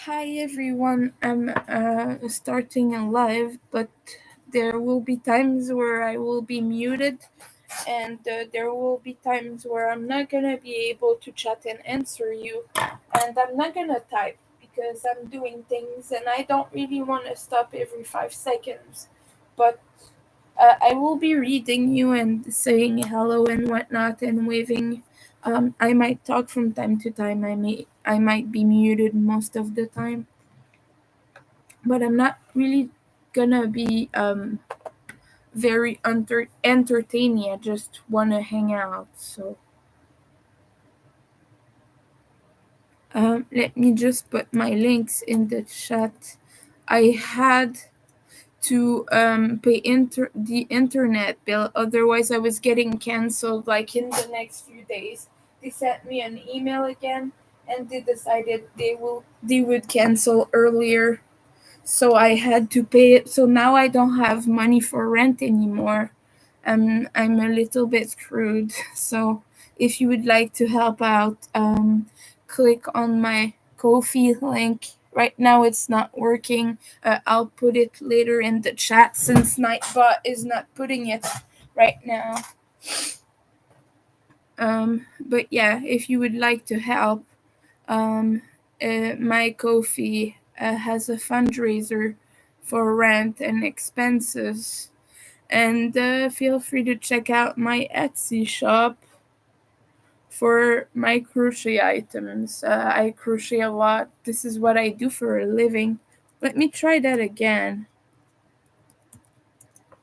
Hi everyone, I'm starting a live, but there will be times where I will be muted, and there will be times where I'm not gonna be able to chat and answer you, and I'm not gonna type because I'm doing things and I don't really want to stop every 5 seconds. But I will be reading you and saying hello and whatnot and waving. I might talk from time to time. I might be muted most of the time, but I'm not really gonna be very entertaining. I just wanna hang out. So let me just put my links in the chat. I had to pay the internet bill, otherwise I was getting canceled like in the next few days. They sent me an email again, and they decided they would cancel earlier, so I had to pay it. So now I don't have money for rent anymore. I'm a little bit screwed. So if you would like to help out, click on my Ko-fi link. Right now it's not working. I'll put it later in the chat since Nightbot is not putting it right now. But yeah, if you would like to help, um, my Ko-fi has a fundraiser for rent and expenses. And feel free to check out my Etsy shop for my crochet items. I crochet a lot. This is what I do for a living. Let me try that again.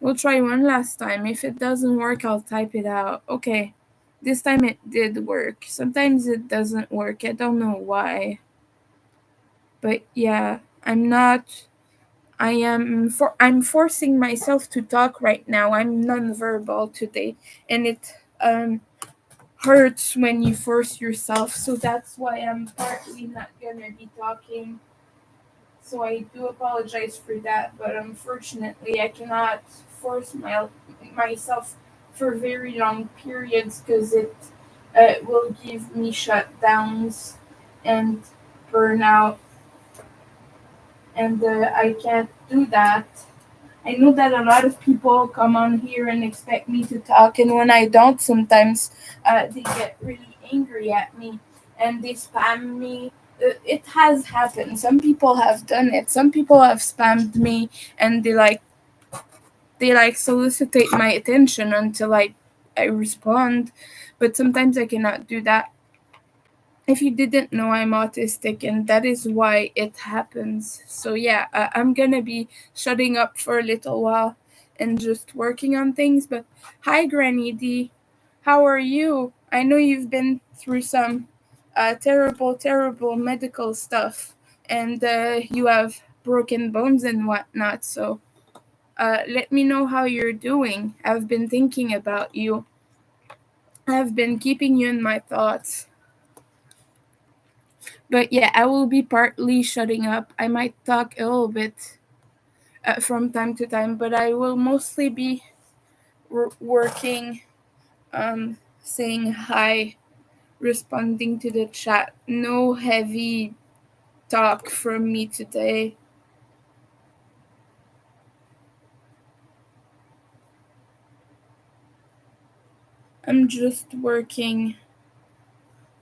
We'll try one last time. If it doesn't work, I'll type it out. Okay. This time it did work. Sometimes it doesn't work. I don't know why. But yeah, I'm forcing myself to talk right now. I'm nonverbal today, and it hurts when you force yourself. So that's why I'm partly not gonna be talking. So I do apologize for that, but unfortunately I cannot force myself for very long periods because it will give me shutdowns and burnout, and I can't do that. I know that a lot of people come on here and expect me to talk, and when I don't, sometimes they get really angry at me and they spam me. It has happened. Some people have done it. Some people have spammed me, and they like solicitate my attention until I respond. But sometimes I cannot do that. If you didn't know, I'm autistic, and that is why it happens. So yeah, I'm gonna be shutting up for a little while and just working on things. But hi, Granny D, how are you? I know you've been through some terrible medical stuff, and you have broken bones and whatnot. So let me know how you're doing. I've been thinking about you. I've been keeping you in my thoughts. But yeah, I will be partly shutting up. I might talk a little bit from time to time, but I will mostly be working, saying hi, responding to the chat. No heavy talk from me today. I'm just working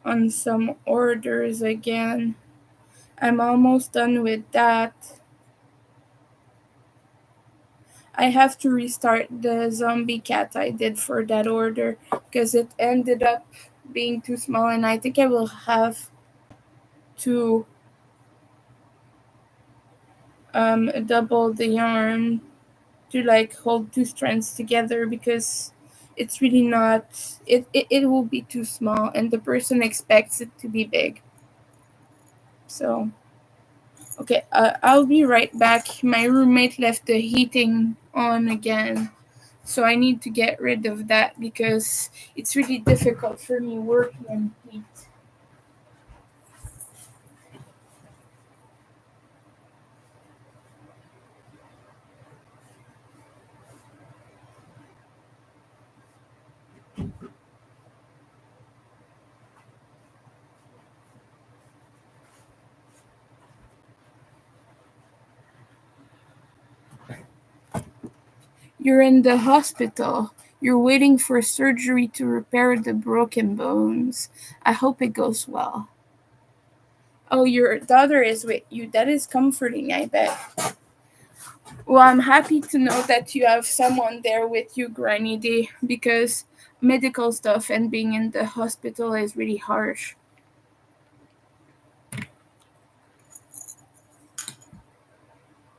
on some orders again. I'm almost done with that. I have to restart the zombie cat I did for that order because it ended up being too small, and I think I will have to double the yarn to like hold two strands together because it's really not it will be too small and the person expects it to be big. So okay, I'll be right back. My roommate left the heating on again, so I need to get rid of that because it's really difficult for me working in heat. You're in the hospital. You're waiting for surgery to repair the broken bones. I hope it goes well. Oh, your daughter is with you. That is comforting, I bet. Well, I'm happy to know that you have someone there with you, Granny D, because medical stuff and being in the hospital is really harsh.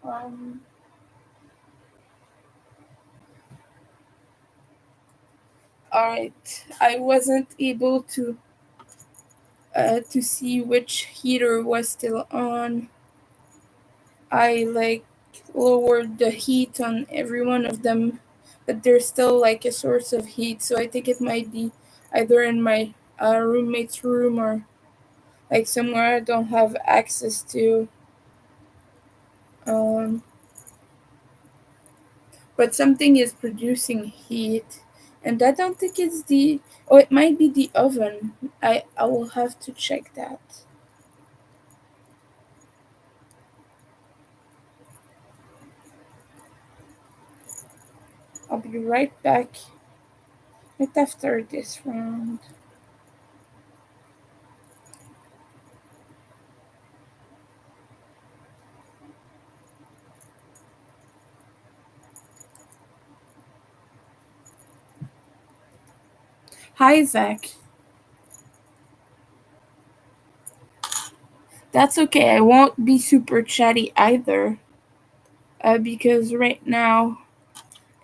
Um, alright. I wasn't able to see which heater was still on. I like lowered the heat on every one of them, but there's still like a source of heat, so I think it might be either in my roommate's room or like somewhere I don't have access to. Um, but something is producing heat, and I don't think it's the. Oh, it might be the oven. I will have to check that. I'll be right back right after this round. Hi, Zach. That's okay. I won't be super chatty either, because right now,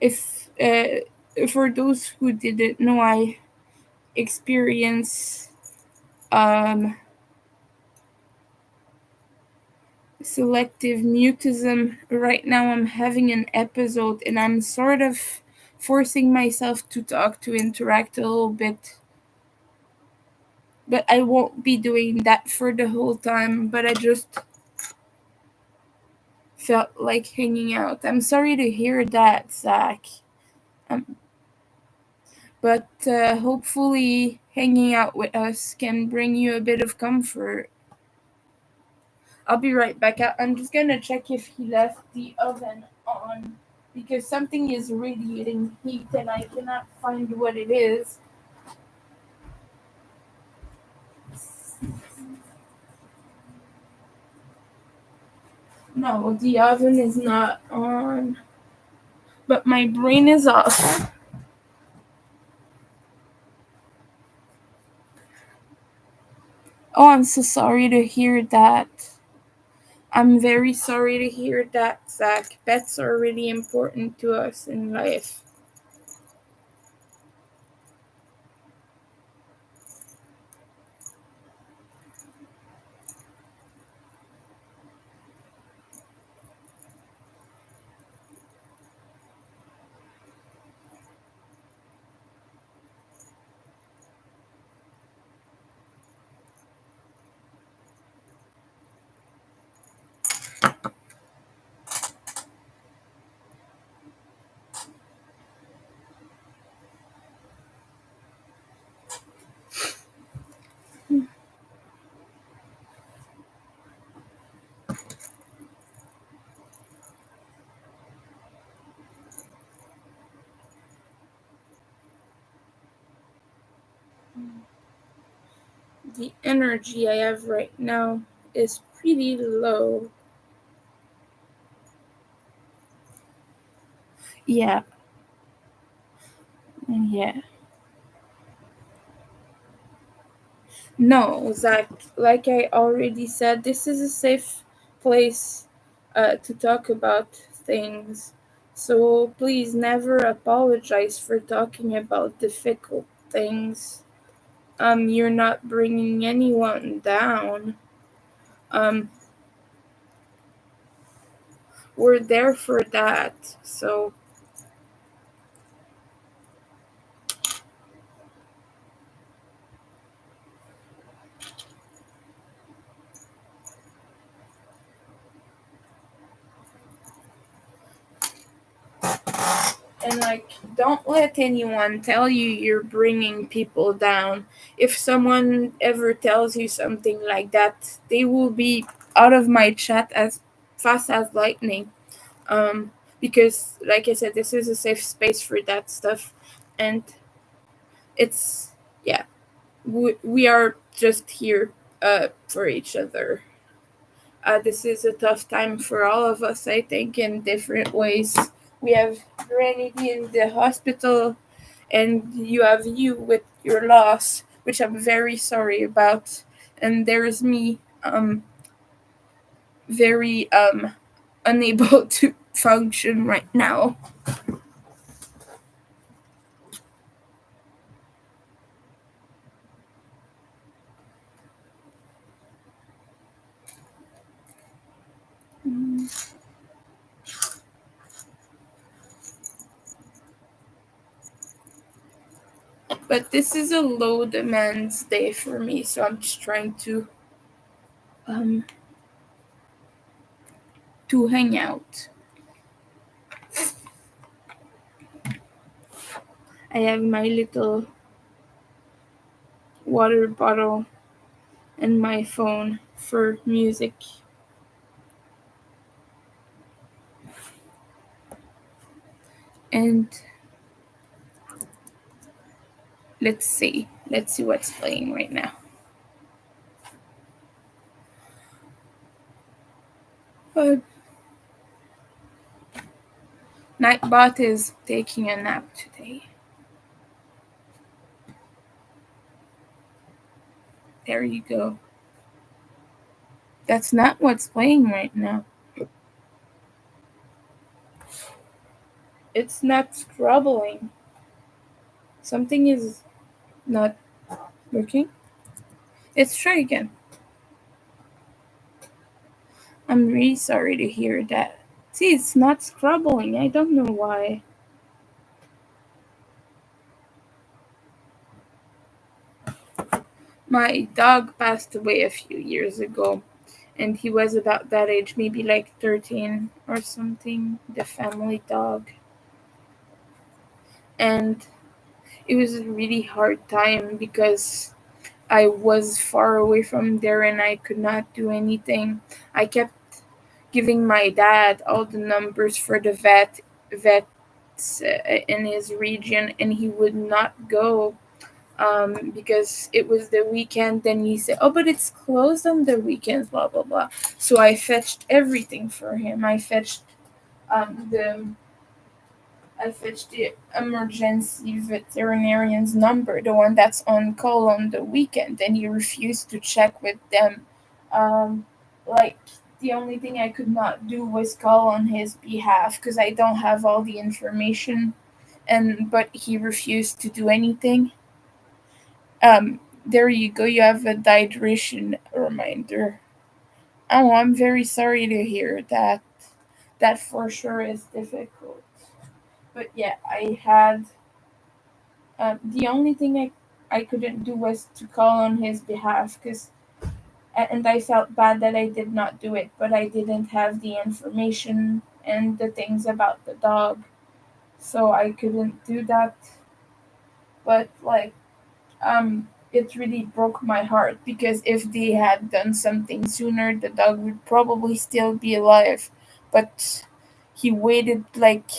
if for those who didn't know, I experience um, selective mutism. Right now, I'm having an episode, and I'm sort of forcing myself to talk to interact a little bit. But I won't be doing that for the whole time. But I just felt like hanging out. I'm sorry to hear that, Zach. Um, but hopefully hanging out with us can bring you a bit of comfort. I'll be right back. I'm just gonna check if he left the oven on because something is radiating heat and I cannot find what it is. No, the oven is not on, but my brain is off. Oh, I'm so sorry to hear that. I'm very sorry to hear that, Zach. Pets are really important to us in life. The energy I have right now is pretty low. Yeah, yeah. No, Zach, like I already said, this is a safe place to talk about things. So please never apologize for talking about difficult things. You're not bringing anyone down. Um, we're there for that. So, and like, don't let anyone tell you you're bringing people down. If someone ever tells you something like that, they will be out of my chat as fast as lightning. Um, because, like I said, this is a safe space for that stuff, and it's yeah, we are just here for each other. This is a tough time for all of us, I think, in different ways. We have Granny in the hospital, and you have you with your loss, which I'm very sorry about. And there's me, very unable to function right now. Mm. But this is a low demands day for me, so I'm just trying um to hang out. I have my little water bottle and my phone for music. And let's see what's playing right now. uh, Nightbot is taking a nap today. There you go. That's not what's playing right now. It's not scrubbling. Something is not working. Let's try again. I'm really sorry to hear that. See, it's not scrubbling. I don't know why. My dog passed away a few years ago, and he was about that age, maybe like 13 or something, the family dog. And it was a really hard time because I was far away from there and I could not do anything. I kept giving my dad all the numbers for the vets in his region, and he would not go because it was the weekend. Then he said, "Oh, but it's closed on the weekends." Blah blah blah. So I fetched everything for him. Um, the I fetched the emergency veterinarian's number, the one that's on call on the weekend, and he refused to check with them. Um, like, the only thing I could not do was call on his behalf because I don't have all the information, and but he refused to do anything. There you go. You have a dihydration reminder. Oh, I'm very sorry to hear that. That for sure is difficult. But yeah, I had the only thing I couldn't do was to call on his behalf because and I felt bad that I did not do it, but I didn't have the information and the things about the dog, so I couldn't do that. But like it really broke my heart because if they had done something sooner, the dog would probably still be alive. But he waited like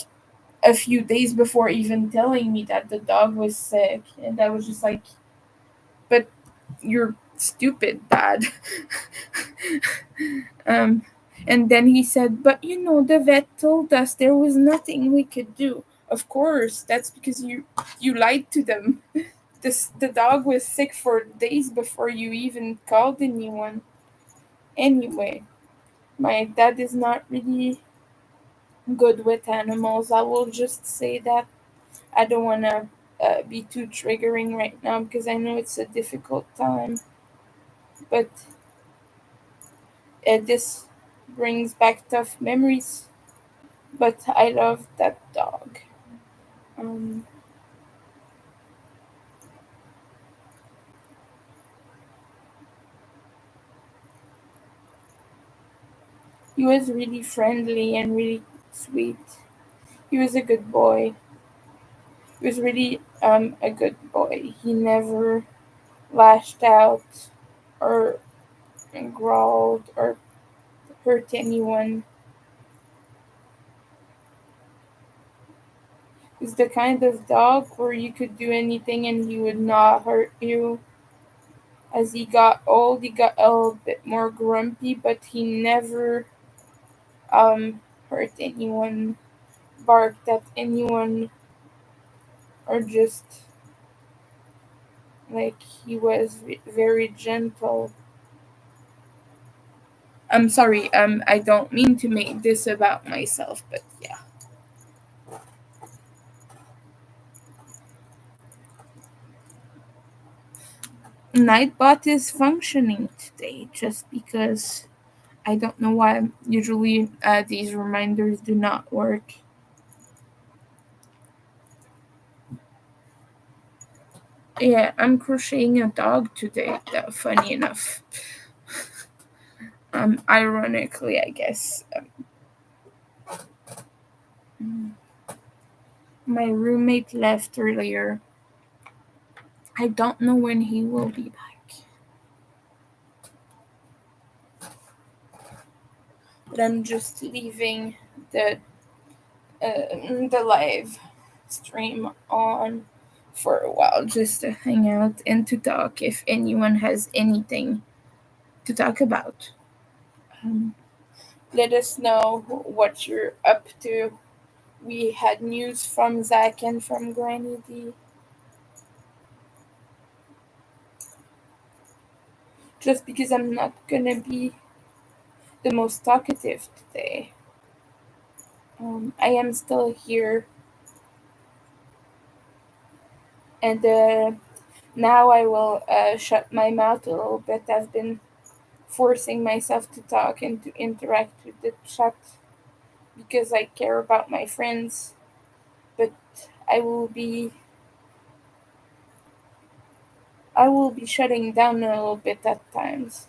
a few days before even telling me that the dog was sick, and I was just like, but you're stupid, dad. um and then he said, but the vet told us there was nothing we could do. Of course, that's because you lied to them. The dog was sick for days before you even called anyone. Anyway, my dad is not really good with animals. I will just say that. I don't want to be too triggering right now because I know it's a difficult time. But this brings back tough memories. But I love that dog. Um, he was really friendly and really sweet. He was a good boy. He was really a good boy. He never lashed out or growled or hurt anyone. He's the kind of dog where you could do anything and he would not hurt you. As he got old, he got a little bit more grumpy, but he never hurt anyone, barked at anyone, or just like he was very gentle. I'm sorry, I don't mean to make this about myself, but yeah. Nightbot is functioning today just because I don't know why. Usually, these reminders do not work. Yeah, I'm crocheting a dog today. Funny enough, ironically, I guess. My roommate left earlier. I don't know when he will be back, but I'm just leaving the live stream on for a while just to hang out and to talk if anyone has anything to talk about. Um, Let us know what you're up to. We had news from Zach and from Granny D. Just because I'm not gonna be the most talkative today. I am still here, and now I will shut my mouth a little bit. I've been forcing myself to talk and to interact with the chat because I care about my friends, but I will be I will be shutting down a little bit at times.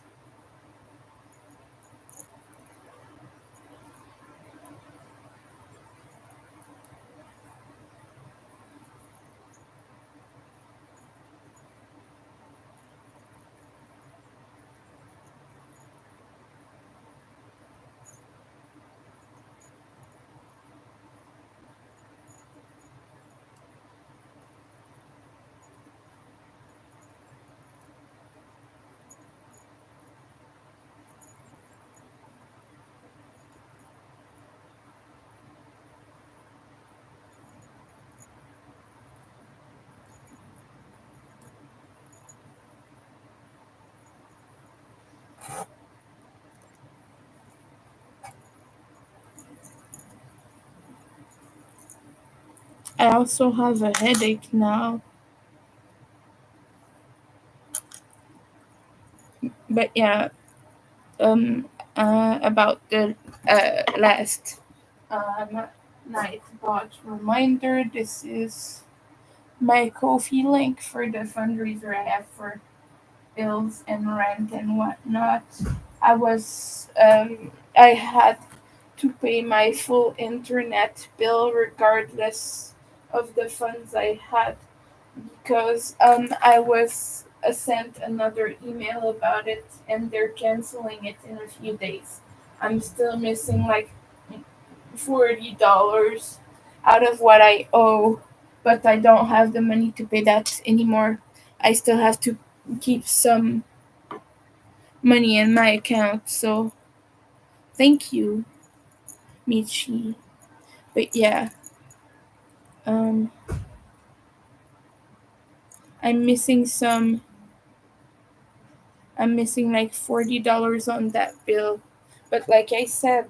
I also have a headache now, but yeah, about the last um, night bot reminder. This is my Kofi link for the fundraiser I have for bills and rent and whatnot. I had to pay my full internet bill regardless of the funds I had because I was sent another email about it and they're canceling it in a few days. I'm still missing like $40 out of what I owe, but I don't have the money to pay that anymore. I still have to keep some money in my account, so thank you, Michi. But yeah, um, I'm missing some. I'm missing like $40 on that bill. But like I said,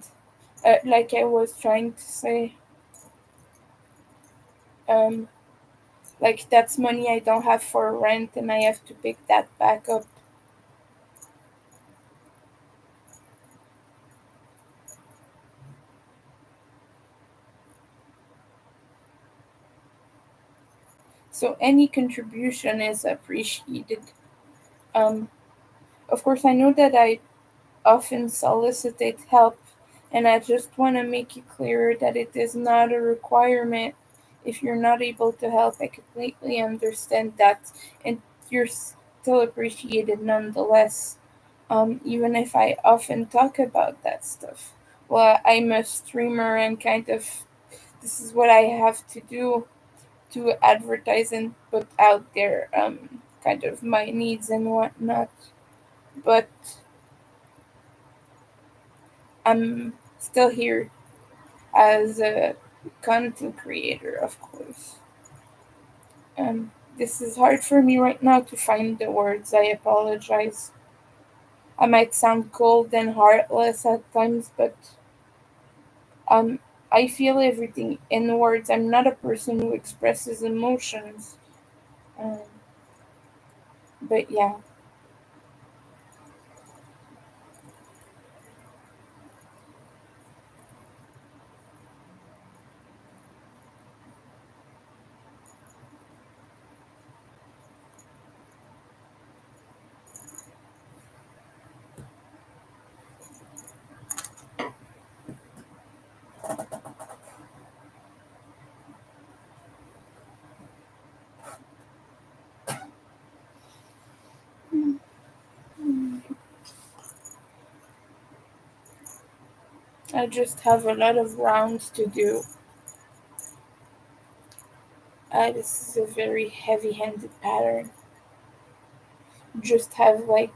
like I was trying to say, um, like that's money I don't have for rent, and I have to pick that back up. So any contribution is appreciated. Um, of course, I know that I often solicit help, and I just want to make it clear that it is not a requirement. If you're not able to help, I completely understand that, and you're still appreciated nonetheless. Even if I often talk about that stuff. Well, I'm a streamer and kind of this is what I have to do. to advertise and put out there kind of my needs and whatnot. But I'm still here as a content creator, of course. This is hard for me right now to find the words. I apologize. I might sound cold and heartless at times, but um, I feel everything in words. I'm not a person who expresses emotions. Um, but yeah, I just have a lot of rounds to do. This is a very heavy handed pattern. Just have like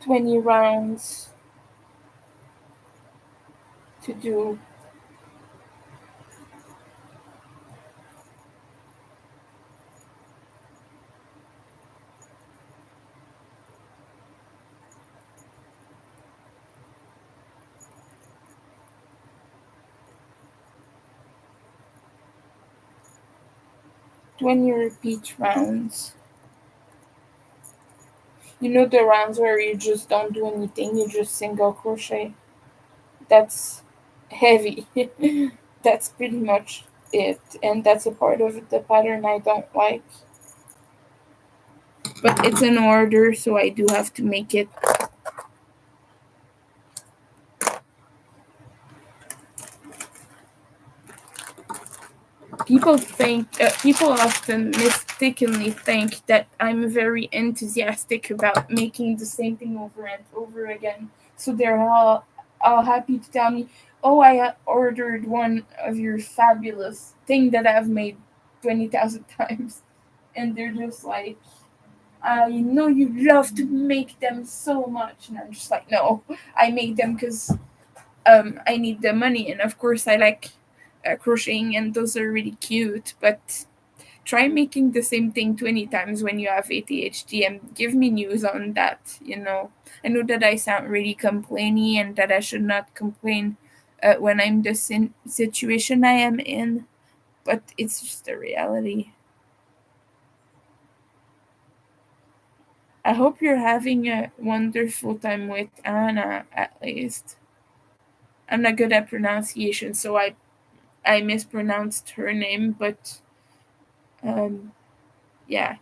20 rounds to do. 20 repeat rounds. You know the rounds where you just don't do anything, you just single crochet? That's heavy. That's pretty much it. And that's a part of the pattern I don't like. But it's an order, so I do have to make it. People often mistakenly think that I'm very enthusiastic about making the same thing over and over again. So they're all happy to tell me, "Oh, I ordered one of your fabulous thing that I've made 20,000 times," and they're just like, "I know you love to make them so much," and I'm just like, "No, I make them because I need the money, and of course I like crocheting, and those are really cute. But try making the same thing 20 times when you have ADHD and give me news on that. I know that I sound really complainy and that I should not complain when I'm the situation I am in, but it's just a reality. I hope you're having a wonderful time with Anna, at least. I'm not good at pronunciation, so I mispronounced her name, but um, yeah.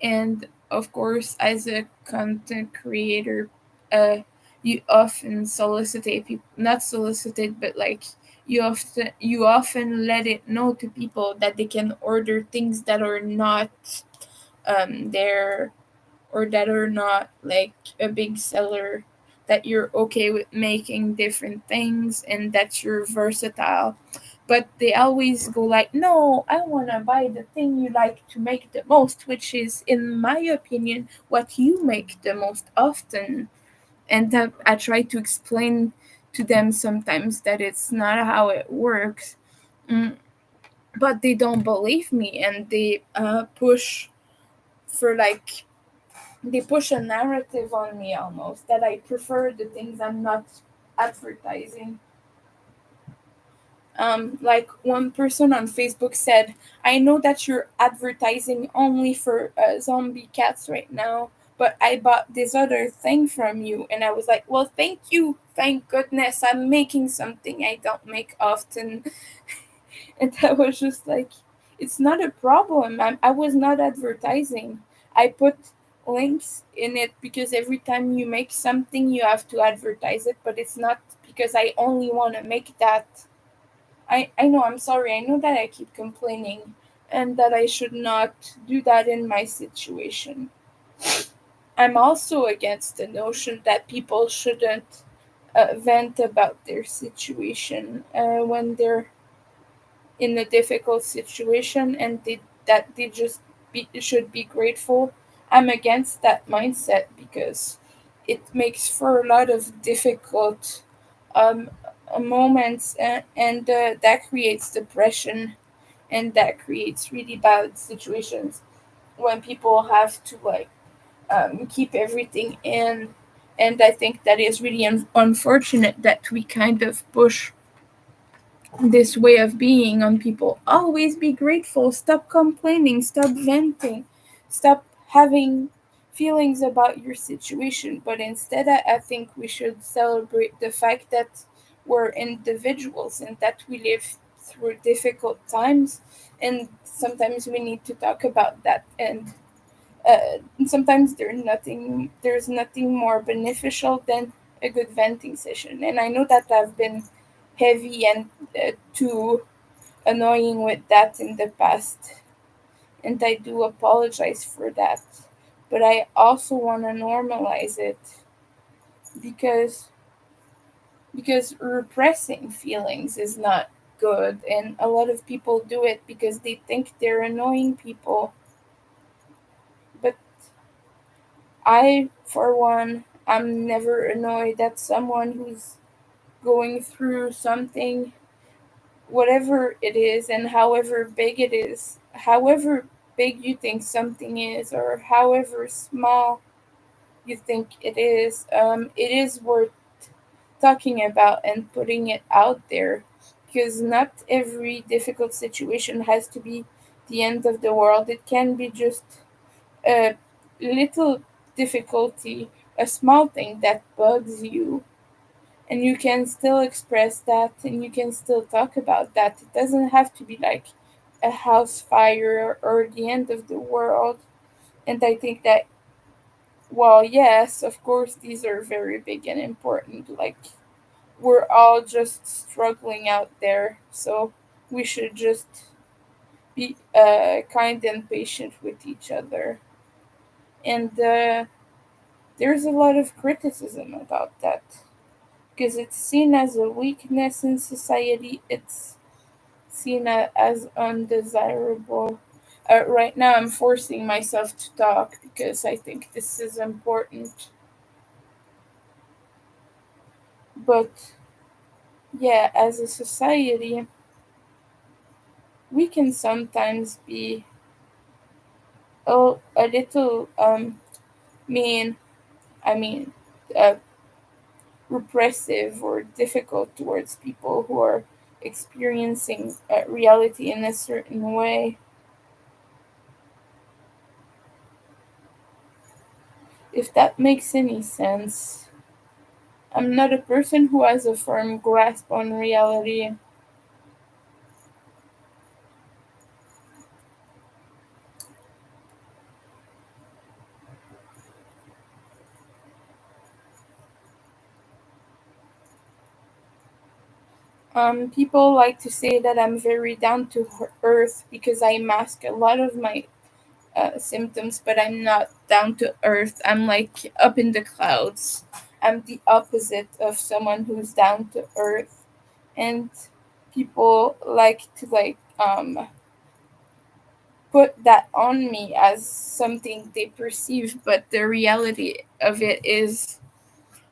And of course, as a content creator, uh, you often solicitate people, not solicitate, but like you often let it know to people that they can order things that are not there, or that are not like a big seller, that you're okay with making different things and that you're versatile. But they always go like, no, I want to buy the thing you like to make the most, which is, in my opinion, what you make the most often. And that I try to explain to them sometimes that it's not how it works. Mm, but they don't believe me, and they for like push a narrative on me almost that I prefer the things I'm not advertising. Like one person on Facebook said, "I know that you're advertising only for zombie cats right now, but I bought this other thing from you." And I was like, "Well, thank you. Thank goodness I'm making something I don't make often." And I was just like, it's not a problem. I was not advertising. I put links in it because every time you make something, you have to advertise it, but it's not because I only want to make that. I know, I'm sorry. I know that I keep complaining and that I should not do that in my situation. I'm also against the notion that people shouldn't vent about their situation when they're in a difficult situation, and that they just should be grateful. I'm against that mindset because it makes for a lot of difficult um, moments, and that creates depression, and that creates really bad situations when people have to keep everything in. And I think that is really unfortunate that we kind of push this way of being on people. Always be grateful, stop complaining, stop venting, stop having feelings about your situation. But instead, I think we should celebrate the fact that we're individuals and that we live through difficult times, and sometimes we need to talk about that. And sometimes there's nothing more beneficial than a good venting session. And I know that I've been heavy and too annoying with that in the past, and I do apologize for that. But I also want to normalize it because repressing feelings is not good, and a lot of people do it because they think they're annoying people. But I, for one, I'm never annoyed at someone who's going through something, whatever it is, and however big it is, however big you think something is, or however small you think it is worth talking about and putting it out there, because not every difficult situation has to be the end of the world. It can be just a little difficulty, a small thing that bugs you, and you can still express that and you can still talk about that. It doesn't have to be like a house fire or the end of the world. And I think that, well, yes, of course, these are very big and important. Like, we're all just struggling out there. So we should just be kind and patient with each other. And there's a lot of criticism about that because it's seen as a weakness in society. It's seen as undesirable. Right now, I'm forcing myself to talk because I think this is important. But yeah, as a society, we can sometimes be a little mean. I mean, uh, repressive or difficult towards people who are experiencing reality in a certain way. If that makes any sense. I'm not a person who has a firm grasp on reality. People like to say that I'm very down to earth because I mask a lot of my symptoms, but I'm not down to earth. I'm like up in the clouds. I'm the opposite of someone who's down to earth, and people like to put that on me as something they perceive, but the reality of it is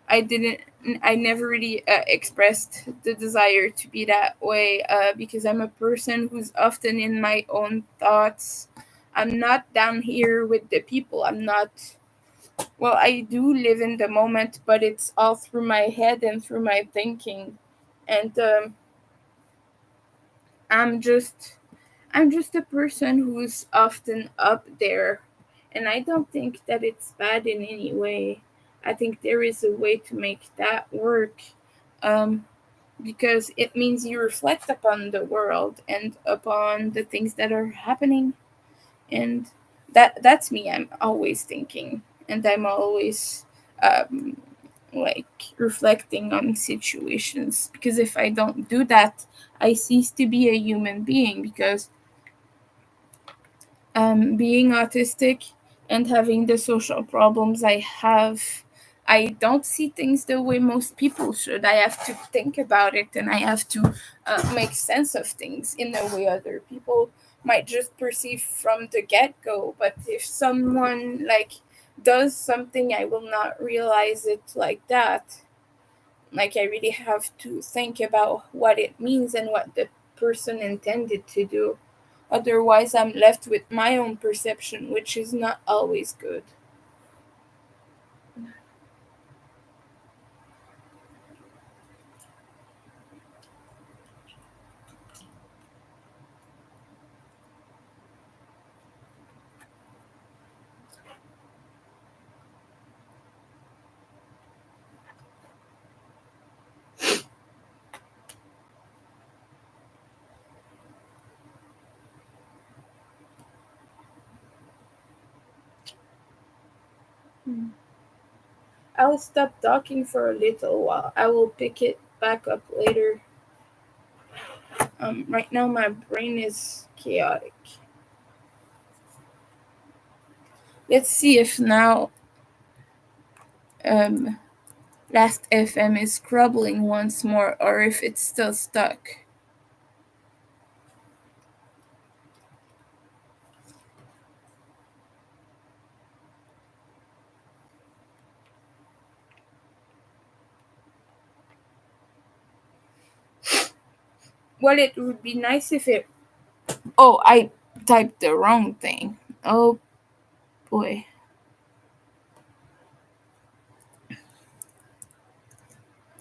I didn't. I never really expressed the desire to be that way because I'm a person who's often in my own thoughts. I'm not down here with the people. I'm not. Well, I do live in the moment, but it's all through my head and through my thinking, and I'm just. I'm just a person who's often up there, and I don't think that it's bad in any way. I think there is a way to make that work. Um, because it means you reflect upon the world and upon the things that are happening, and that's me. I'm always thinking, and I'm always um like reflecting on situations, because if I don't do that, I cease to be a human being. Because being autistic and having the social problems I have, I don't see things the way most people should. I have to think about it, and I have to make sense of things in a way other people might just perceive from the get-go. But if someone like does something, I will not realize it like that. Like, I really have to think about what it means and what the person intended to do. Otherwise, I'm left with my own perception, which is not always good. Hmm. I'll stop talking for a little while. I will pick it back up later. Right now, my brain is chaotic. Let's see if now um, Last FM is crumbling once more or if it's still stuck. Well, it would be nice if it. Oh, I typed the wrong thing. Oh boy.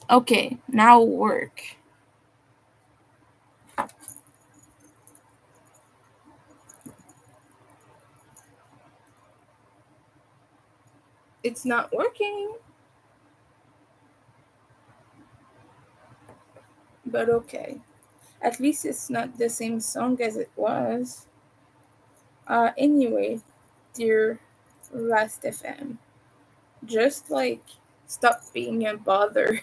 Okay, now work. It's not working, but okay. At least it's not the same song as it was. Anyway, dear Last FM, just like stop being a bother.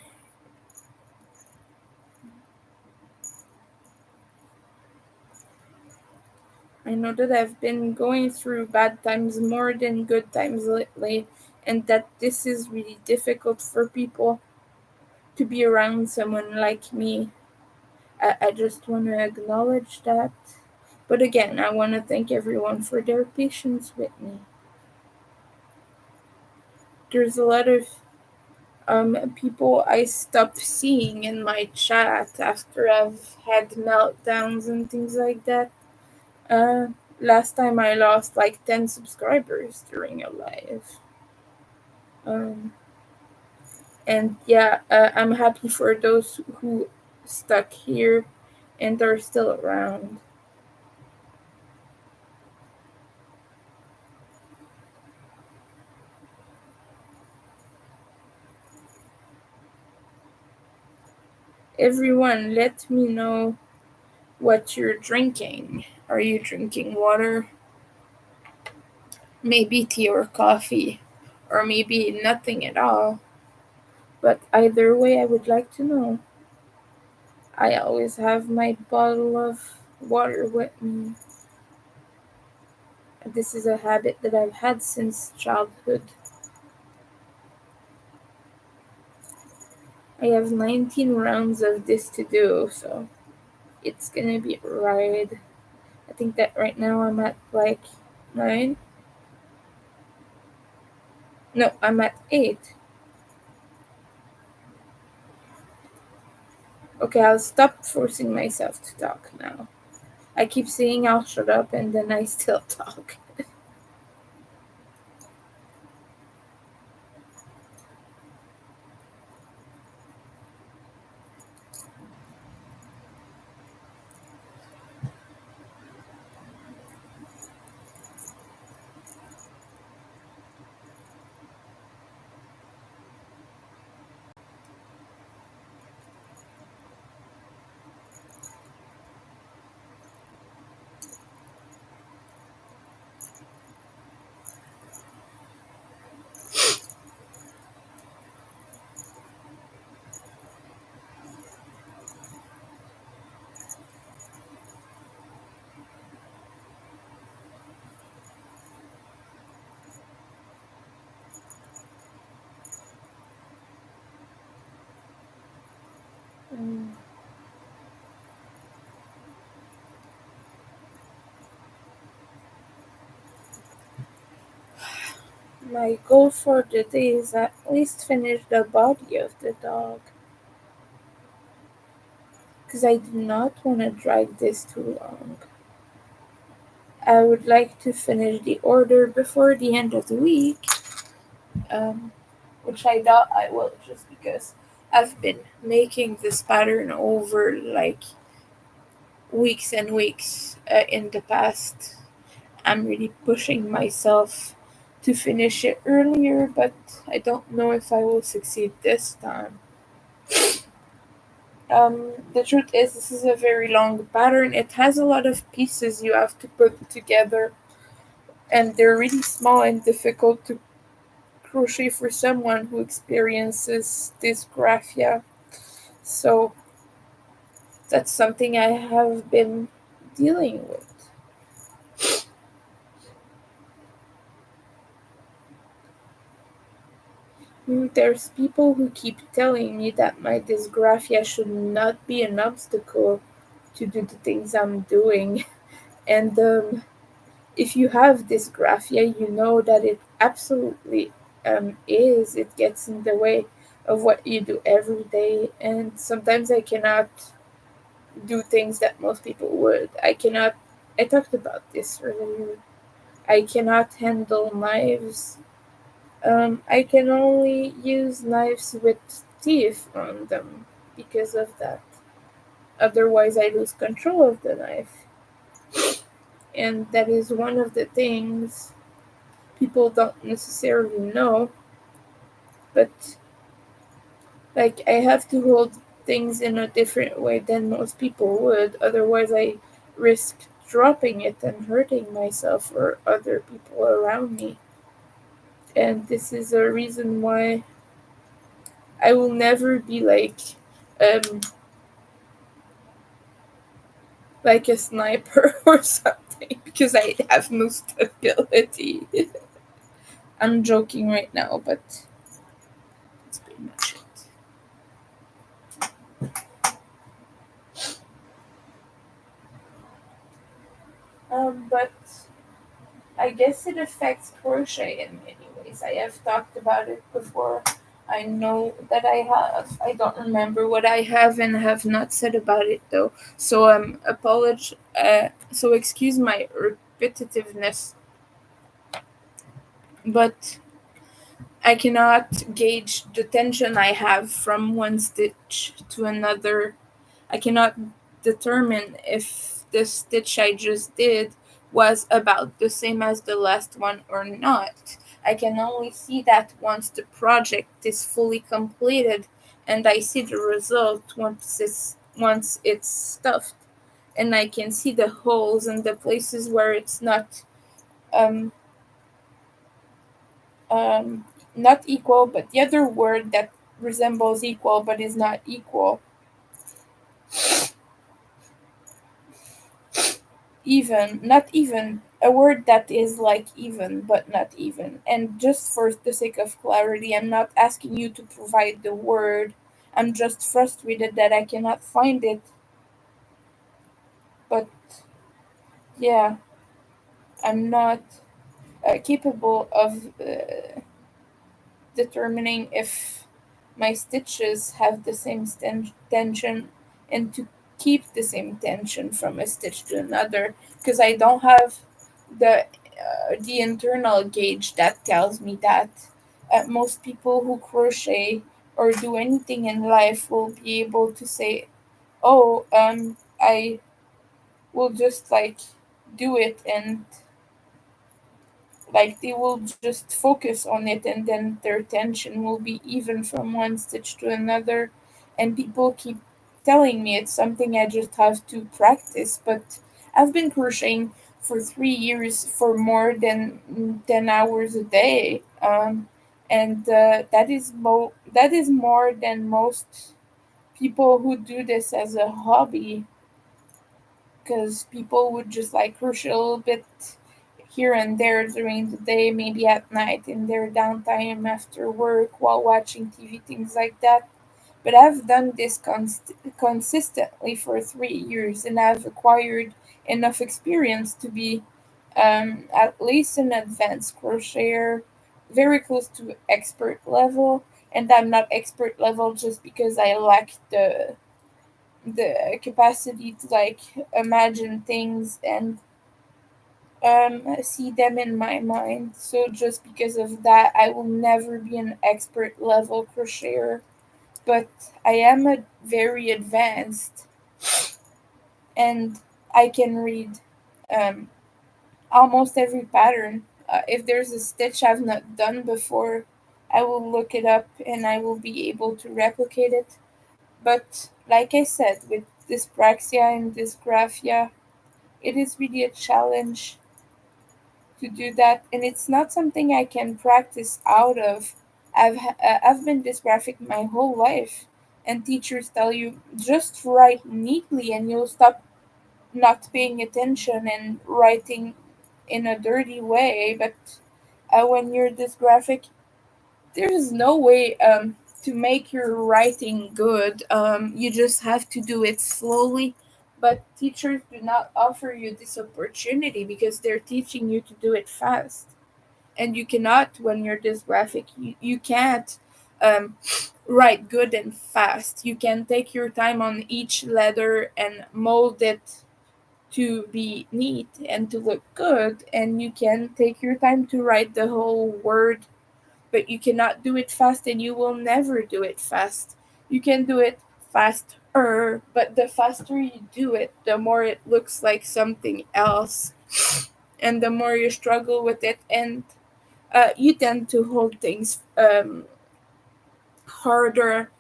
I know that I've been going through bad times more than good times lately, and that this is really difficult for people to be around someone like me. I just want to acknowledge that. But again, I want to thank everyone for their patience with me. There's a lot of people I stopped seeing in my chat after I've had meltdowns and things like that. Uh, Last time I lost like 10 subscribers during a live. Um, and yeah, I'm happy for those who stuck here and are still around. Everyone, let me know what you're drinking. Are you drinking water? Maybe tea or coffee? Or maybe nothing at all? But either way, I would like to know. I always have my bottle of water with me. This is a habit that I've had since childhood. I have 19 rounds of this to do, so it's gonna be a ride. I think that right now I'm at like 9. No, I'm at 8. Okay, I'll stop forcing myself to talk now. I keep saying I'll shut up and then I still talk. Mm, my goal for the day is at least finish the body of the dog. Because I do not want to drag this too long. I would like to finish the order before the end of the week, um, which I doubt I will just because I've been making this pattern over like weeks and weeks in the past. I'm really pushing myself to finish it earlier, but I don't know if I will succeed this time. The truth is, this is a very long pattern. It has a lot of pieces you have to put together, and they're really small and difficult to crochet for someone who experiences dysgraphia. So that's something I have been dealing with. There's people who keep telling me that my dysgraphia should not be an obstacle to do the things I'm doing. And if you have dysgraphia, you know that it absolutely is. It gets in the way of what you do every day. And sometimes I cannot do things that most people would. I talked about this earlier. I cannot handle knives. I can only use knives with teeth on them because of that. Otherwise, I lose control of the knife. And that is one of the things people don't necessarily know, but like I have to hold things in a different way than most people would. Otherwise, I risk dropping it and hurting myself or other people around me. And this is a reason why I will never be um like a sniper or something because I have no stability. I'm joking right now, but that's pretty much it. But I guess it affects crochet in many ways. I have talked about it before. I know that I have. I don't remember what I have and have not said about it though. So so excuse my repetitiveness, but I cannot gauge the tension I have from one stitch to another. I cannot determine if the stitch I just did was about the same as the last one or not. I can only see that once the project is fully completed and I see the result once it's stuffed, and I can see the holes and the places where it's um um not equal, but the other word that resembles equal but is not equal. Even, not even, a word that is like even but not even. And just for the sake of clarity, I'm not asking you to provide the word. I'm just frustrated that I cannot find it. But yeah, I'm not capable of determining if my stitches have the same tension and to keep the same tension from a stitch to another, because I don't have the internal gauge that tells me that. Most people who crochet or do anything in life will be able to say, "Oh, I will just like do it," and like they will just focus on it, and then their tension will be even from one stitch to another. And people keep telling me it's something I just have to practice, but I've been crocheting for 3 years for more than 10 hours a day, and that is more than most people who do this as a hobby, because people would just like crochet a little bit here and there during the day, maybe at night in their downtime after work while watching TV, things like that. But I've done this consistently for 3 years, and I've acquired enough experience to be at least an advanced crocheter, very close to expert level. And I'm not expert level just because I lack the capacity to like imagine things and see them in my mind. So just because of that, I will never be an expert level crocheter. But I am a very advanced, and I can read um, almost every pattern. If there's a stitch I've not done before, I will look it up and I will be able to replicate it. But like I said, with dyspraxia and dysgraphia, it is really a challenge to do that, and it's not something I can practice out of. I've been dysgraphic my whole life, and teachers tell you just write neatly, and you'll stop not paying attention and writing in a dirty way. But when you're dysgraphic, there's no way to make your writing good. You just have to do it slowly. But teachers do not offer you this opportunity because they're teaching you to do it fast. And you cannot, when you're dysgraphic, you can't um, write good and fast. You can take your time on each letter and mold it to be neat and to look good. And you can take your time to write the whole word, but you cannot do it fast, and you will never do it fast. You can do it faster, but the faster you do it, the more it looks like something else, and the more you struggle with it, and you tend to hold things harder,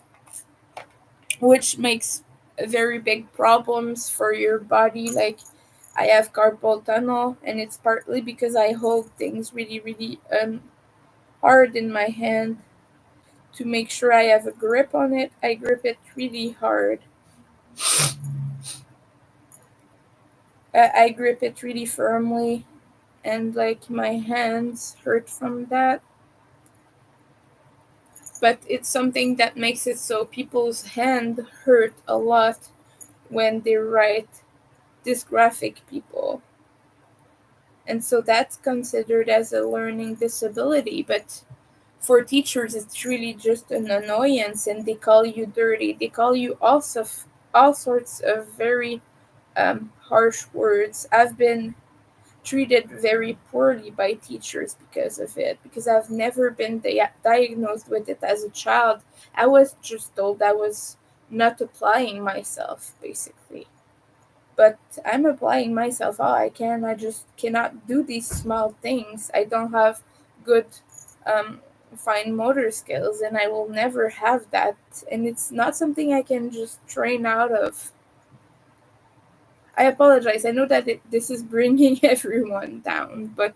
which makes very big problems for your body. Like, I have carpal tunnel, and it's partly because I hold things really, really hard in my hand. To make sure I have a grip on it, I grip it really hard. I grip it really firmly, and like my hands hurt from that. But it's something that makes it so people's hand hurt a lot when they write dysgraphic people. And so that's considered as a learning disability. But for teachers, it's really just an annoyance, and they call you dirty. They call you all sorts of very harsh words. I've been treated very poorly by teachers because of it, because I've never been diagnosed with it as a child. I was just told I was not applying myself, basically. But I'm applying myself all I can. I just cannot do these small things. I don't have good um, fine motor skills, and I will never have that. And it's not something I can just train out of. I apologize. I know that this is bringing everyone down, but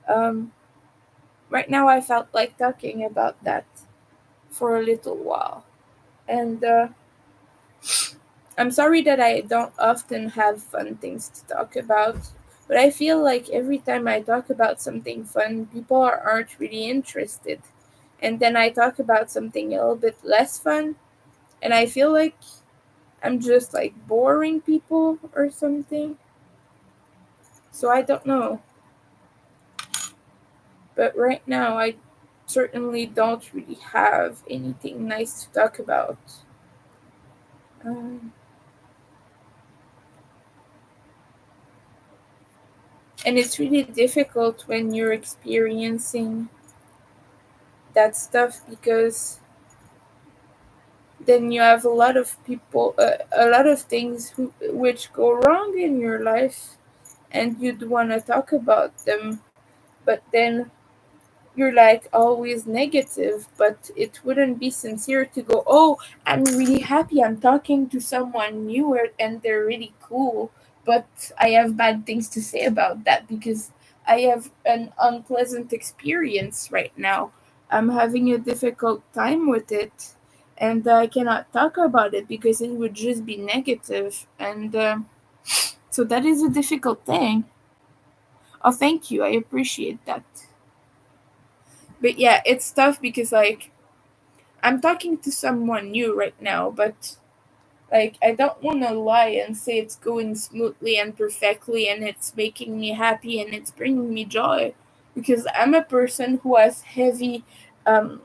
um, right now I felt like talking about that for a little while. And I'm sorry that I don't often have fun things to talk about, but I feel like every time I talk about something fun, people aren't really interested. And then I talk about something a little bit less fun, and I feel like I'm just like boring people or something. So I don't know. But right now, I certainly don't really have anything nice to talk about. Um, and it's really difficult when you're experiencing that stuff, because then you have a lot of people, a lot of things which go wrong in your life, and you'd want to talk about them, but then you're like always negative. But it wouldn't be sincere to go, oh, I'm really happy I'm talking to someone newer and they're really cool, but I have bad things to say about that because I have an unpleasant experience right now. I'm having a difficult time with it, and I cannot talk about it because it would just be negative. And so that is a difficult thing. Oh, thank you, I appreciate that. But yeah, it's tough because like I'm talking to someone new right now, but like I don't want to lie and say it's going smoothly and perfectly and it's making me happy and it's bringing me joy, because I'm a person who has heavy um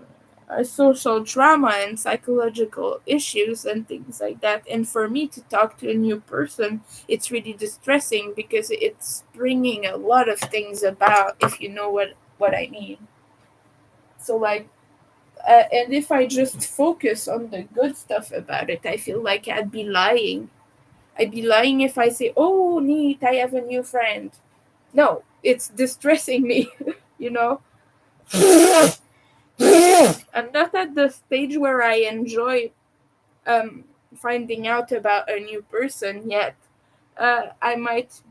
social trauma and psychological issues and things like that, and for me to talk to a new person, it's really distressing because it's bringing a lot of things about, if you know what I mean. So like and if I just focus on the good stuff about it, I feel like I'd be lying. I'd be lying if I say, "Oh, neat, I have a new friend." No, it's distressing me, you know? I'm not at the stage where I enjoy finding out about a new person yet. I might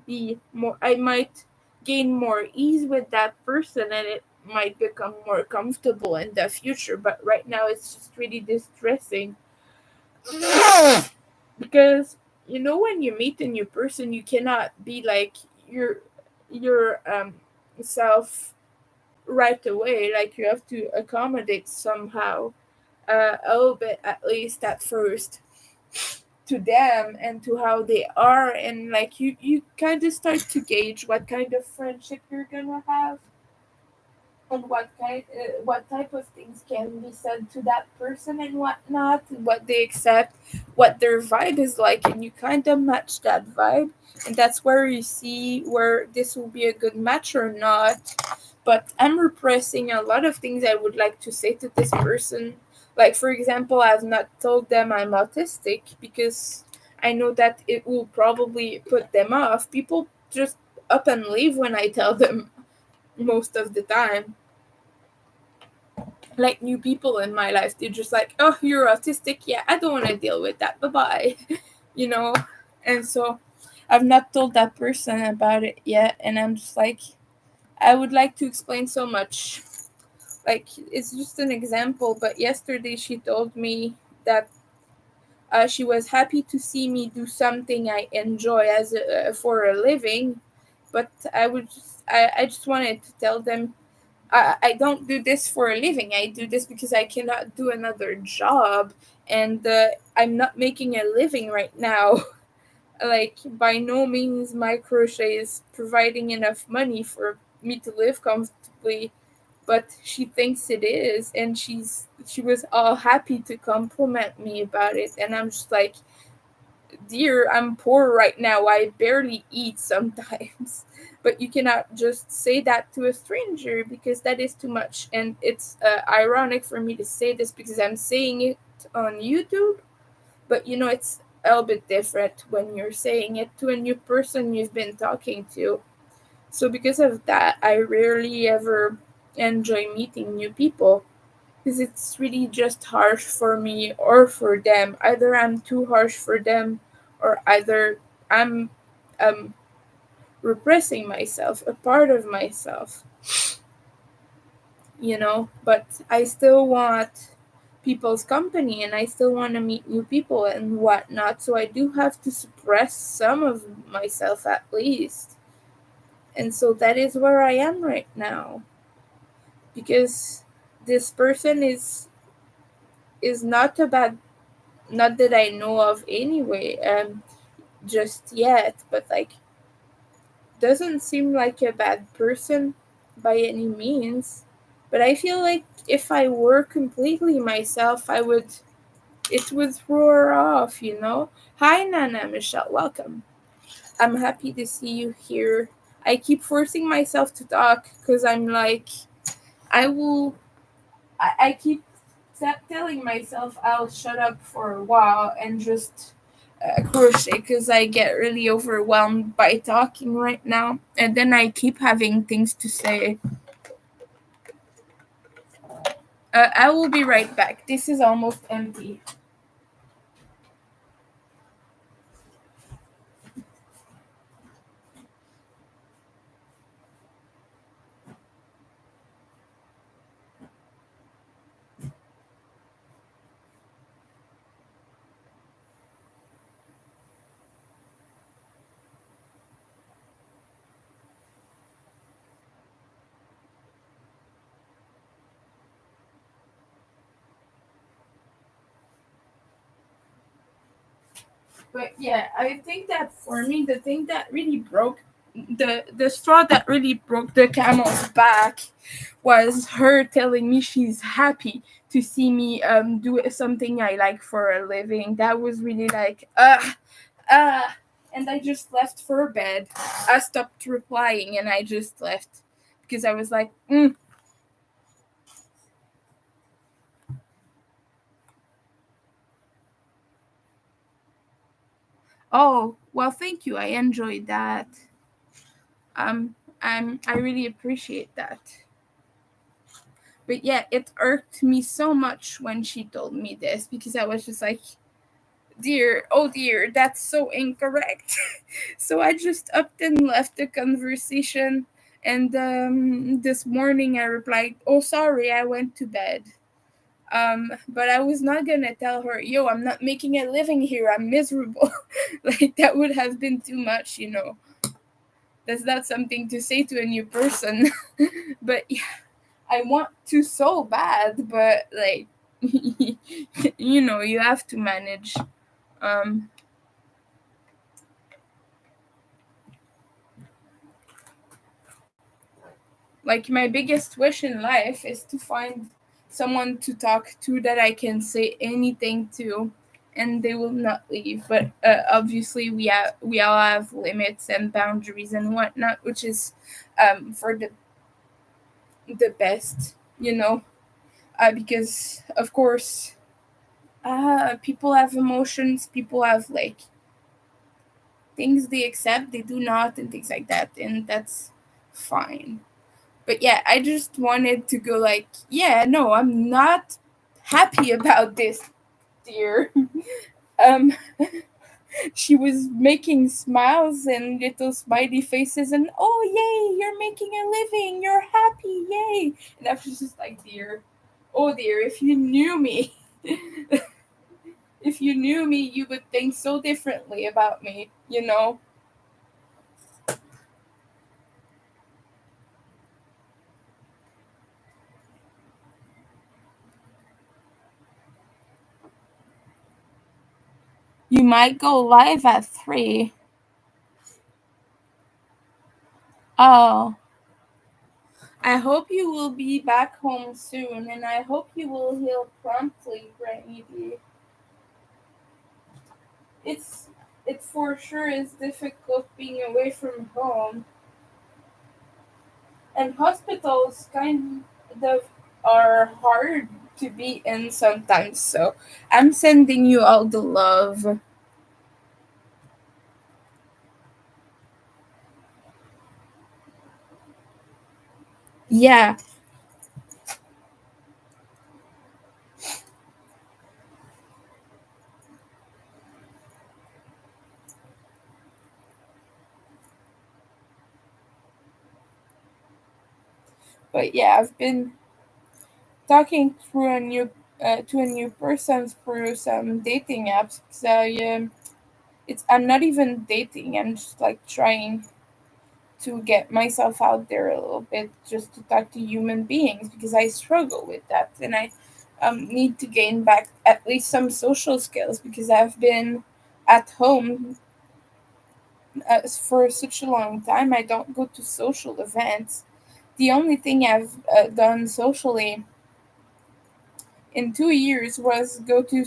gain more ease with that person and it might become more comfortable in the future, but right now it's just really distressing. Because when you meet a new person, you cannot be like your self right away. Like you have to accommodate somehow, a little bit at least at first, to them and to how they are, and like you kind of start to gauge what kind of friendship you're gonna have, and what type of things can be said to that person and whatnot, and what they accept, what their vibe is like, and you kind of match that vibe, and that's where you see where this will be a good match or not. But I'm repressing a lot of things I would like to say to this person. Like for example, I've not told them I'm autistic because I know that it will probably put them off. People just up and leave when I tell them most of the time. Like new people in my life, they're just like, "Oh, you're autistic, yeah, I don't want to deal with that, bye-bye." you know and so I've not told that person about it yet, and I'm just like, I would like to explain so much. Like it's just an example, but yesterday she told me that she was happy to see me do something I enjoy for a living, but I just wanted to tell them I don't do this for a living. I do this because I cannot do another job, and I'm not making a living right now. Like, by no means my crochet is providing enough money for me to live comfortably, but she thinks it is, and she was all happy to compliment me about it, and I'm just like, dear, I'm poor right now. I barely eat sometimes. But you cannot just say that to a stranger because that is too much. And it's ironic for me to say this because I'm saying it on YouTube, but it's a little bit different when you're saying it to a new person you've been talking to. So, because of that, I rarely ever enjoy meeting new people because it's really just harsh for me or for them. Either I'm too harsh for them, or either I'm um repressing myself, a part of myself, But I still want people's company and I still want to meet new people and whatnot. So I do have to suppress some of myself at least. And so that is where I am right now. Because this person is not a bad, not that I know of anyway, just yet, but like doesn't seem like a bad person by any means. But I feel like if I were completely myself, it would roar off. Hi Nana Michelle, welcome. I'm happy to see you here. I keep forcing myself to talk because I'm like, I will I keep telling myself I'll shut up for a while and just crochet because I get really overwhelmed by talking right now. And then I keep having things to say. I will be right back. This is almost empty. But yeah, I think that for me, the thing that really broke the straw that really broke the camel's back was her telling me she's happy to see me do something I like for a living. That was really like and I just left for bed. I stopped replying and I just left because I was like, oh, well, thank you. I enjoyed that. I really appreciate that. But yeah, it irked me so much when she told me this because I was just like, dear, oh dear, that's so incorrect. So I just upped and left the conversation. And this morning I replied, oh, sorry, I went to bed. But I was not gonna tell her, yo, I'm not making a living here, I'm miserable. Like, that would have been too much, you know. That's not something to say to a new person. But yeah, I want to so bad, but like, you know, you have to manage. Um, like, my biggest wish in life is to find someone to talk to that I can say anything to, and they will not leave. But obviously, we all have limits and boundaries and whatnot, which is for the best, you know, because of course, people have emotions, people have like things they accept, they do not, and things like that, and that's fine. But yeah, I just wanted to go like, yeah, no, I'm not happy about this, dear. um she was making smiles and little smiley faces and, oh yay, you're making a living, you're happy, yay. And I was just like, dear, oh dear, if you knew me, if you knew me, you would think so differently about me, you know. You might go live at 3. Oh, I hope you will be back home soon, and I hope you will heal promptly, Brittany. It's it for sure is difficult being away from home, and hospitals kind of are hard to be in sometimes. So I'm sending you all the love. Yeah, but yeah, I've been talking through a new to a new person through some dating apps. So it's I'm not even dating. I'm just like trying to get myself out there a little bit, just to talk to human beings because I struggle with that, and I need to gain back at least some social skills because I've been at home for such a long time. I don't go to social events. The only thing I've done socially in 2 years was go to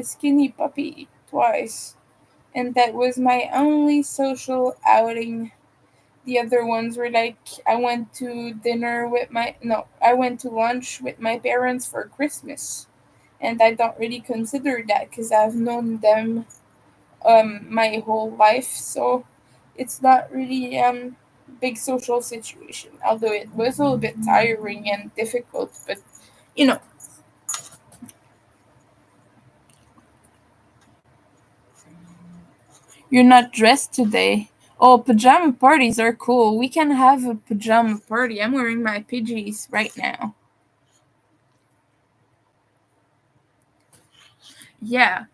Skinny Puppy twice, and that was my only social outing. The other ones were like, I went to dinner with my no, I went to lunch with my parents for Christmas, and I don't really consider that because I've known them my whole life, so it's not really big social situation. Although it was a little bit tiring and difficult, but you know, you're not dressed today. Oh, pajama parties are cool. We can have a pajama party. I'm wearing my PJs right now. Yeah,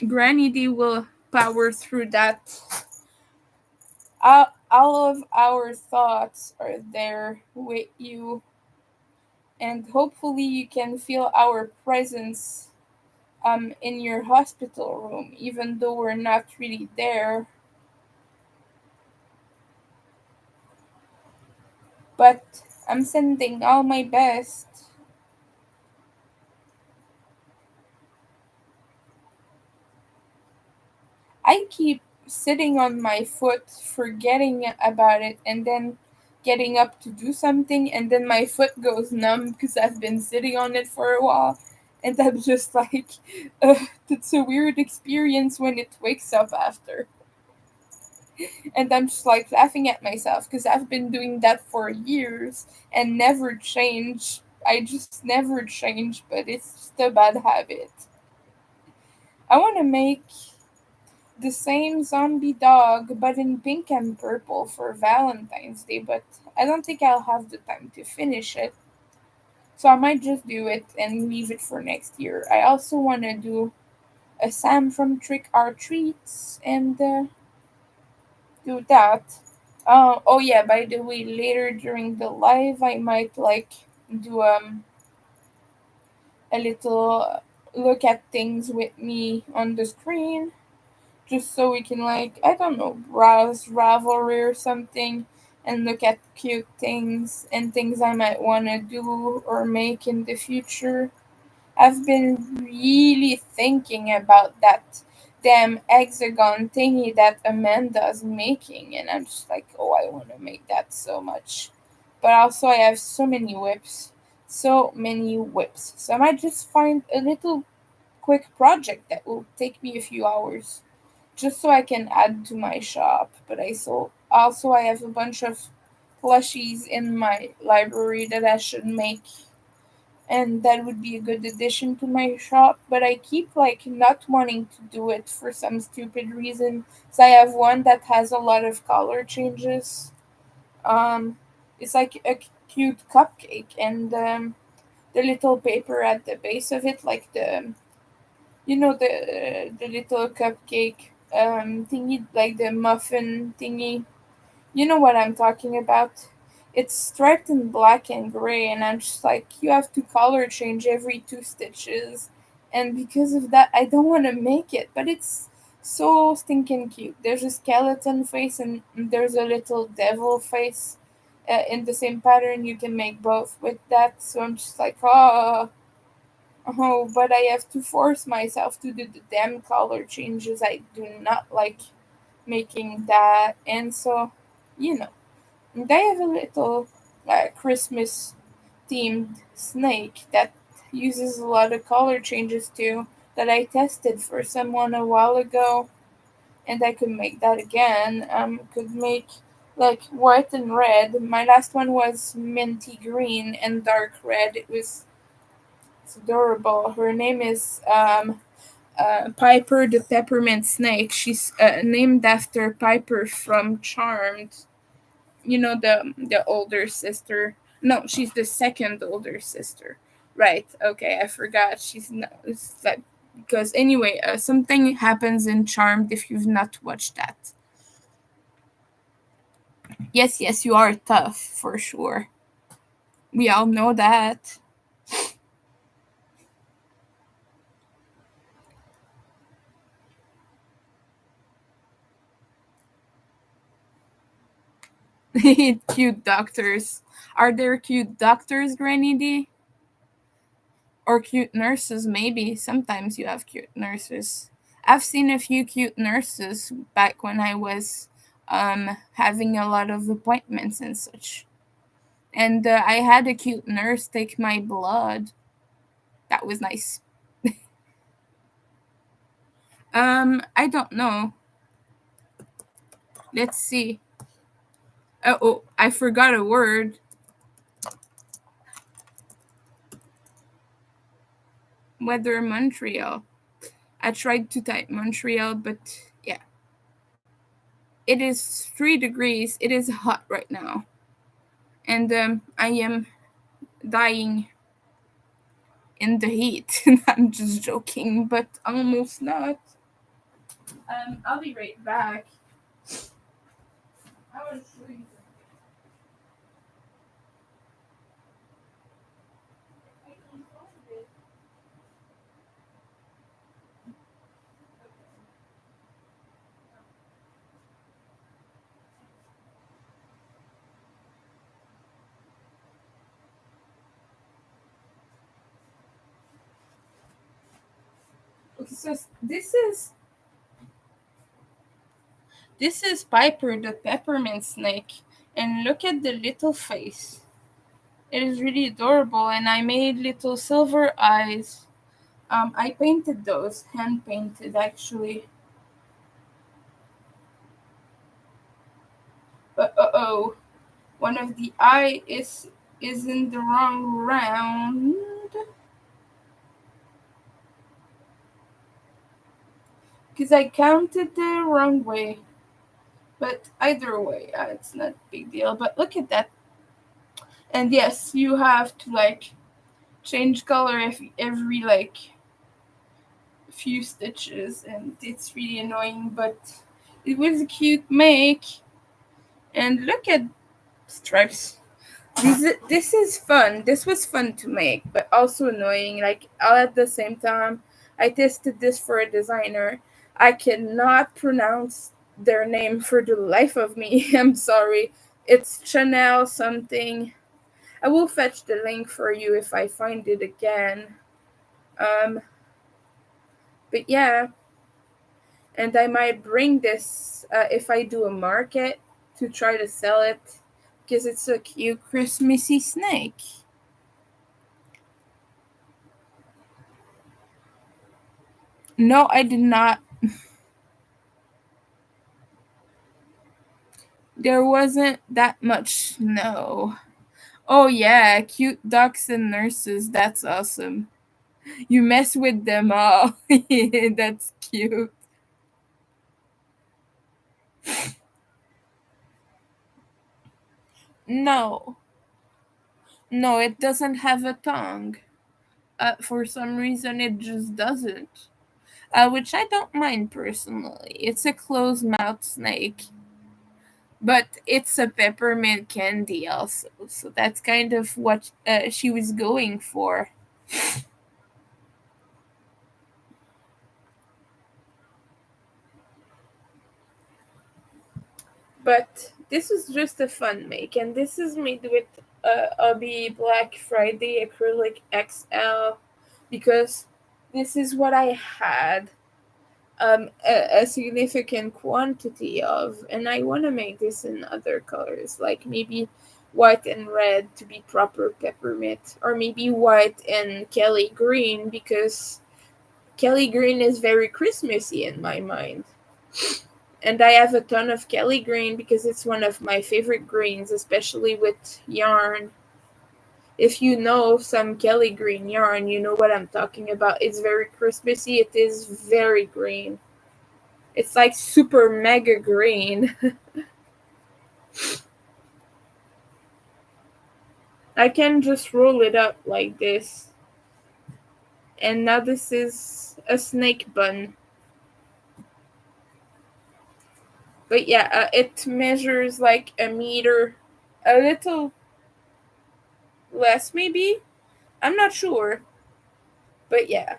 Granny D will power through that. All of our thoughts are there with you, and hopefully you can feel our presence in your hospital room, even though we're not really there. But I'm sending all my best. I keep sitting on my foot, forgetting about it, and then getting up to do something, and then my foot goes numb because I've been sitting on it for a while. And I'm just like, it's a weird experience when it wakes up after. And I'm just like laughing at myself because I've been doing that for years and never change. I just never change, but it's just a bad habit. I want to make the same zombie dog, but in pink and purple for Valentine's Day, but I don't think I'll have the time to finish it. So I might just do it and leave it for next year. I also want to do a Sam from Trick or Treats and do that. Oh yeah, by the way, later during the live, I might like do a little look at things with me on the screen just so we can like I don't know browse Ravelry or something and look at cute things and things I might want to do or make in the future. I've been really thinking about that damn hexagon thingy that Amanda's making, and I'm just like, oh, I want to make that so much. But also, I have so many whips, so many whips. So I might just find a little quick project that will take me a few hours just so I can add to my shop. But I have a bunch of plushies in my library that I should make, and that would be a good addition to my shop. But I keep like not wanting to do it for some stupid reason. So I have one that has a lot of color changes. Um, it's like a cute cupcake, and the little paper at the base of it, like the little cupcake thingy, like the muffin thingy. You know what I'm talking about. It's striped in black and gray, and I'm just like, you have to color change every two stitches. And because of that, I don't want to make it, but it's so stinking cute. There's a skeleton face, and there's a little devil face in the same pattern. You can make both with that. So I'm just like, oh, but I have to force myself to do the damn color changes. I do not like making that. And so, you know. They have a little Christmas themed snake that uses a lot of color changes too that I tested for someone a while ago, and I could make that again. Could make like white and red. My last one was minty green and dark red. It's adorable. Her name is Piper the Peppermint Snake. She's named after Piper from Charmed. You know, the older sister. No, she's the second older sister. Right. Okay, I forgot. She's not. It's like because anyway, something happens in Charmed if you've not watched that. Yes, yes, you are tough for sure. We all know that. Cute doctors. Are there cute doctors, Granny D? Or cute nurses, maybe. Sometimes you have cute nurses. I've seen a few cute nurses back when I was having a lot of appointments and such. And I had a cute nurse take my blood. That was nice. I don't know. Let's see. Oh, I forgot a word. Weather Montreal. I tried to type Montreal, but yeah. It is 3 degrees. It is hot right now. And I am dying in the heat. I'm just joking, but almost not. I'll be right back. I was Okay, so this is Piper the peppermint snake, and look at the little face. It is really adorable, and I made little silver eyes. I painted those, hand painted actually. But oh, one of the eye is in the wrong round because I counted the wrong way. But either way, it's not a big deal. But look at that. And yes, you have to like change color every like few stitches, and it's really annoying. But it was a cute make. And look at stripes. This is fun. This was fun to make, but also annoying. Like all at the same time. I tested this for a designer. I cannot pronounce their name for the life of me. I'm sorry. It's Chanel something. I will fetch the link for you if I find it again. Um, but yeah, and I might bring this if I do a market to try to sell it because it's a cute Christmassy snake. No, I did not. There wasn't that much snow. Oh yeah, cute ducks and nurses. That's awesome. You mess with them all. That's cute. No, no, it doesn't have a tongue. For some reason, it just doesn't. Which I don't mind personally. It's a closed mouth snake, but it's a peppermint candy also. So that's kind of what she was going for. But this is just a fun make, and this is made with Obi Black Friday acrylic XL because this is what I had a significant quantity of, and I want to make this in other colors, like maybe white and red to be proper peppermint, or maybe white and Kelly green because Kelly green is very Christmassy in my mind. And I have a ton of Kelly green because it's one of my favorite greens, especially with yarn. If you know some Kelly green yarn, you know what I'm talking about. It's very Christmassy. It is very green. It's like super mega green. I can just roll it up like this. And now this is a snake bun. But yeah, it measures like a meter, a little less maybe. I'm not sure. But yeah.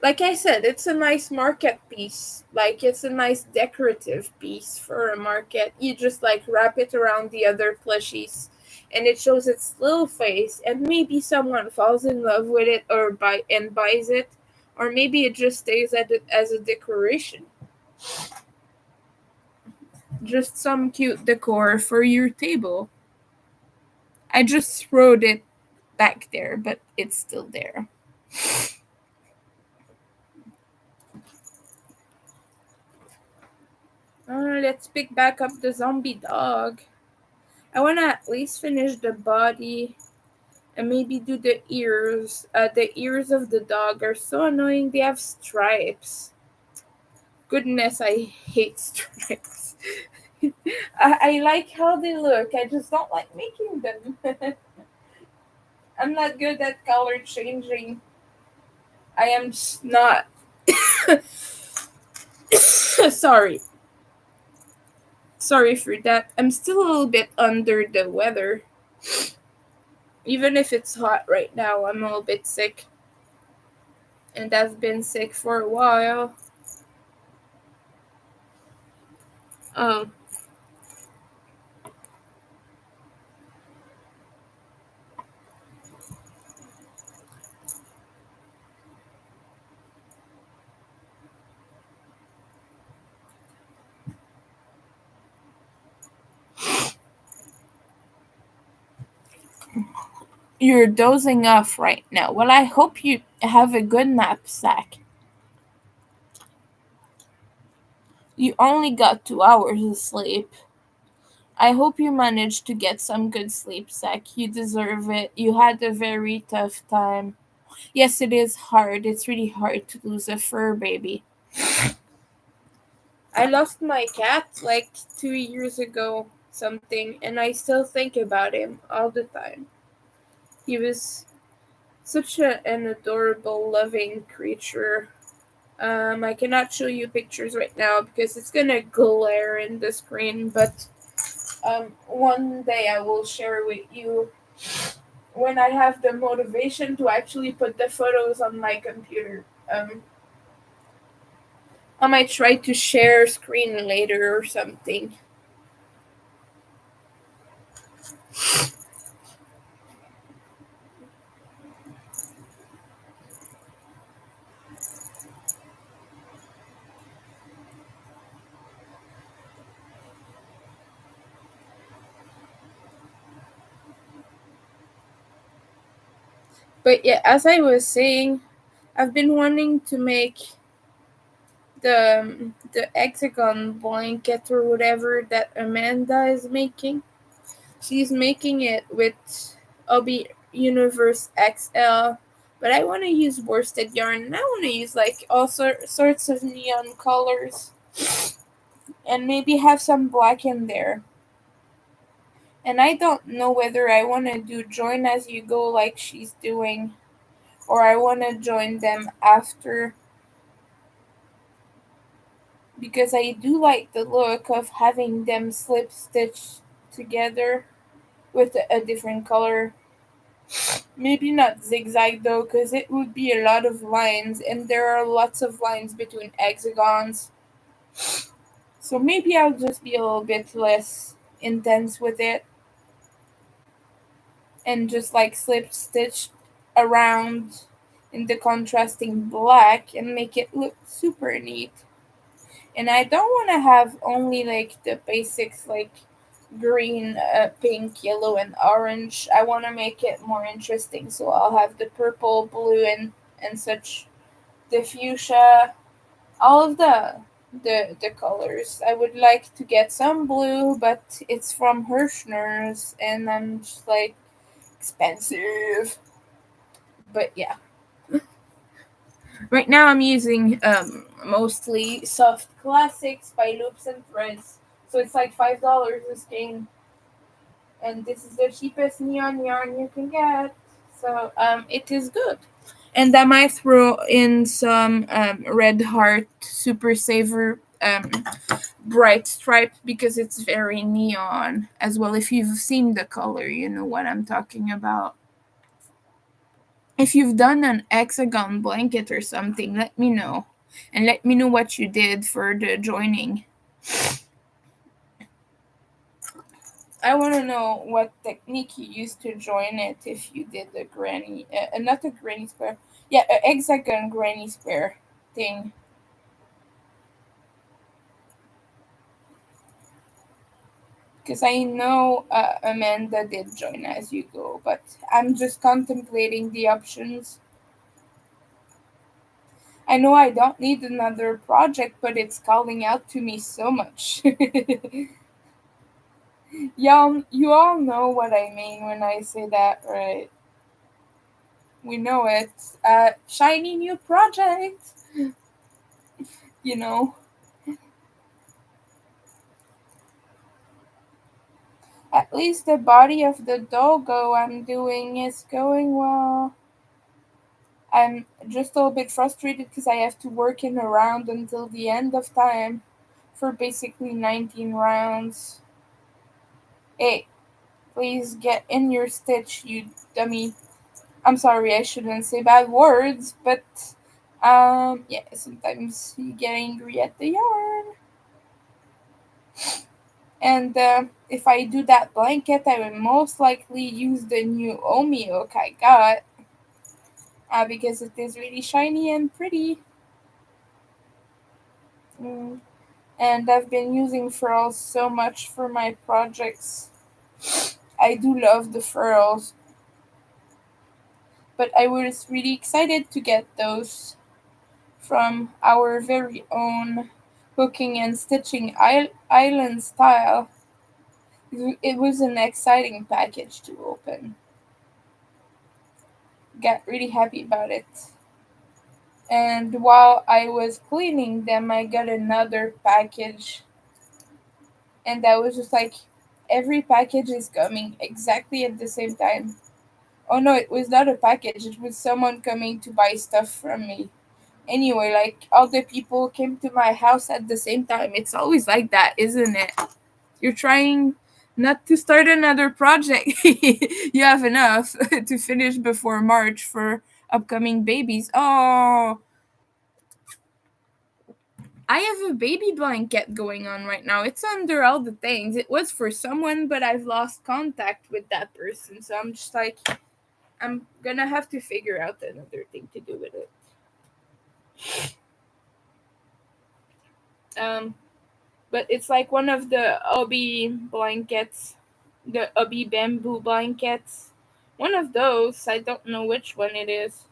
Like I said, it's a nice market piece. Like it's a nice decorative piece for a market. You just like wrap it around the other plushies and it shows its little face and maybe someone falls in love with it or buys it, or maybe it just stays as a decoration. Just some cute decor for your table. I just throwed it back there, but it's still there. Let's pick back up the zombie dog. I want to at least finish the body and maybe do the ears. The ears of the dog are so annoying. They have stripes. Goodness, I hate stripes. I like how they look. I just don't like making them. I'm not good at color changing. I am just not. Sorry. Sorry for that. I'm still a little bit under the weather. Even if it's hot right now, I'm a little bit sick. And I've been sick for a while. Oh, You're dozing off right now. Well, I hope you have a good knapsack. You only got 2 hours of sleep. I hope you managed to get some good sleep, Zach. You deserve it. You had a very tough time. Yes, it is hard. It's really hard to lose a fur baby. I lost my cat like 2 years ago, something, and I still think about him all the time. He was such an adorable, loving creature. I cannot show you pictures right now because it's gonna glare in the screen, but one day I will share with you when I have the motivation to actually put the photos on my computer. I might try to share screen later or something. But yeah, as I was saying, I've been wanting to make the hexagon blanket or whatever that Amanda is making. She's making it with Obi Universe XL, but I want to use worsted yarn and I want to use like all sorts of neon colors and maybe have some black in there. And I don't know whether I want to do join as you go like she's doing or I want to join them after because I do like the look of having them slip stitched together with a different color. Maybe not zigzag though, because it would be a lot of lines, and there are lots of lines between hexagons. So maybe I'll just be a little bit less intense with it and just like slip stitch around in the contrasting black and make it look super neat. And I don't want to have only like the basics like green, pink, yellow, and orange. I want to make it more interesting, so I'll have the purple, blue, and such, the fuchsia, all of the colors. I would like to get some blue, but it's from Hirschner's, and I'm just like expensive. But yeah, right now I'm using mostly soft classics by Loops and Threads, so it's like $5 a skein, and this is the cheapest neon yarn you can get. So it is good. And I might throw in some Red Heart Super Saver bright stripe because it's very neon as well. If you've seen the color, you know what I'm talking about. If you've done an hexagon blanket or something, let me know. And let me know what you did for the joining. I want to know what technique you used to join it if you did the granny, not a granny square. Yeah, a hexagon granny square thing. Because I know Amanda did join as you go, but I'm just contemplating the options. I know I don't need another project, but it's calling out to me so much. Y'all, you all know what I mean when I say that, right? We know it. Shiny new project, you know. At least the body of the doggo I'm doing is going well. I'm just a little bit frustrated because I have to work in a round until the end of time for basically 19 rounds. Hey, please get in your stitch, you dummy. I'm sorry, I shouldn't say bad words, but yeah, sometimes you get angry at the yarn. And if I do that blanket, I will most likely use the new Omi hook I got because it is really shiny and pretty. Mm. And I've been using furls so much for my projects. I do love the furls. But I was really excited to get those from our very own hooking and stitching island style. It was an exciting package to open. Got really happy about it. And while I was cleaning them, I got another package, and I was just like, every package is coming exactly at the same time. Oh no, it was not a package, it was someone coming to buy stuff from me. Anyway, like all the people came to my house at the same time. It's always like that, isn't it? You're trying not to start another project. You have enough to finish before March for upcoming babies. Oh, I have a baby blanket going on right now. It's under all the things. It was for someone, but I've lost contact with that person. So I'm just like, I'm gonna have to figure out another thing to do with it. Um, but it's like one of the obi blankets, the obi bamboo blankets. One of those. I don't know which one it is.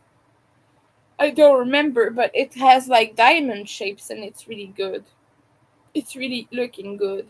I don't remember, but it has like diamond shapes and it's really good. It's really looking good.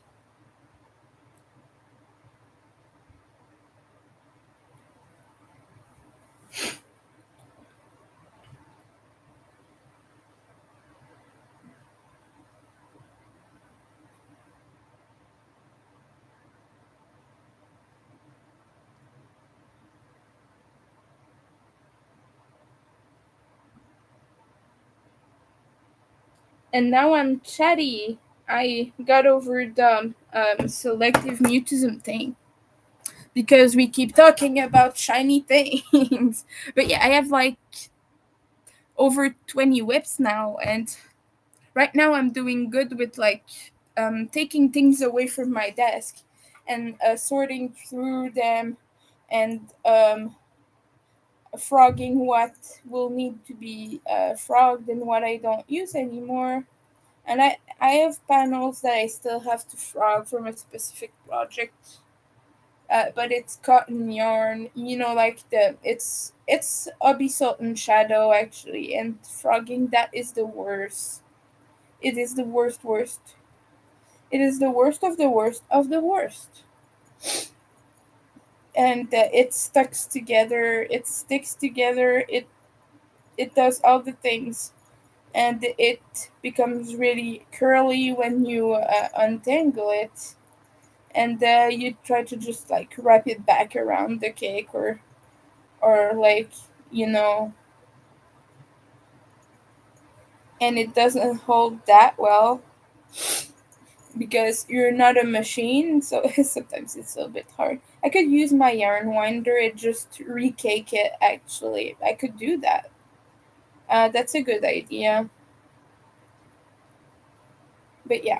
And now I'm chatty. I got over the selective mutism thing because we keep talking about shiny things. But yeah, I have like over 20 whips now, and right now I'm doing good with like taking things away from my desk and sorting through them and frogging what will need to be frogged and what I don't use anymore. And I have panels that I still have to frog from a specific project. But it's cotton yarn, like it's Abyssal and Shadow actually, and frogging that is the worst. It is the worst. It is the worst of the worst of the worst. And it sticks together. It sticks together. It does all the things, and it becomes really curly when you untangle it, and you try to just like wrap it back around the cake, or like you know and it doesn't hold that well because you're not a machine, so sometimes it's a bit hard. I could use my yarn winder and just recake it. Actually, I could do that. That's a good idea. But yeah,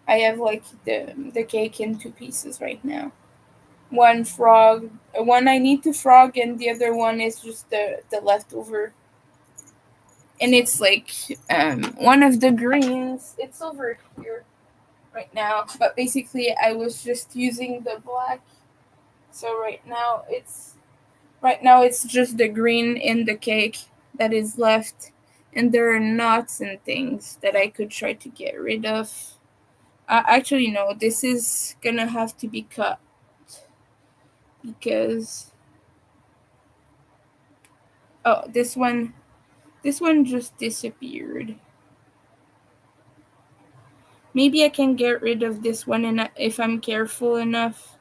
I have like the cake in two pieces right now. One frog, one I need to frog, and the other one is just the leftover. And it's like one of the greens. It's over here right now, but basically I was just using the black. So right now it's just the green in the cake that is left, and there are knots and things that I could try to get rid of. Actually, no, this is gonna have to be cut because oh, this one just disappeared. Maybe I can get rid of this one if I'm careful enough.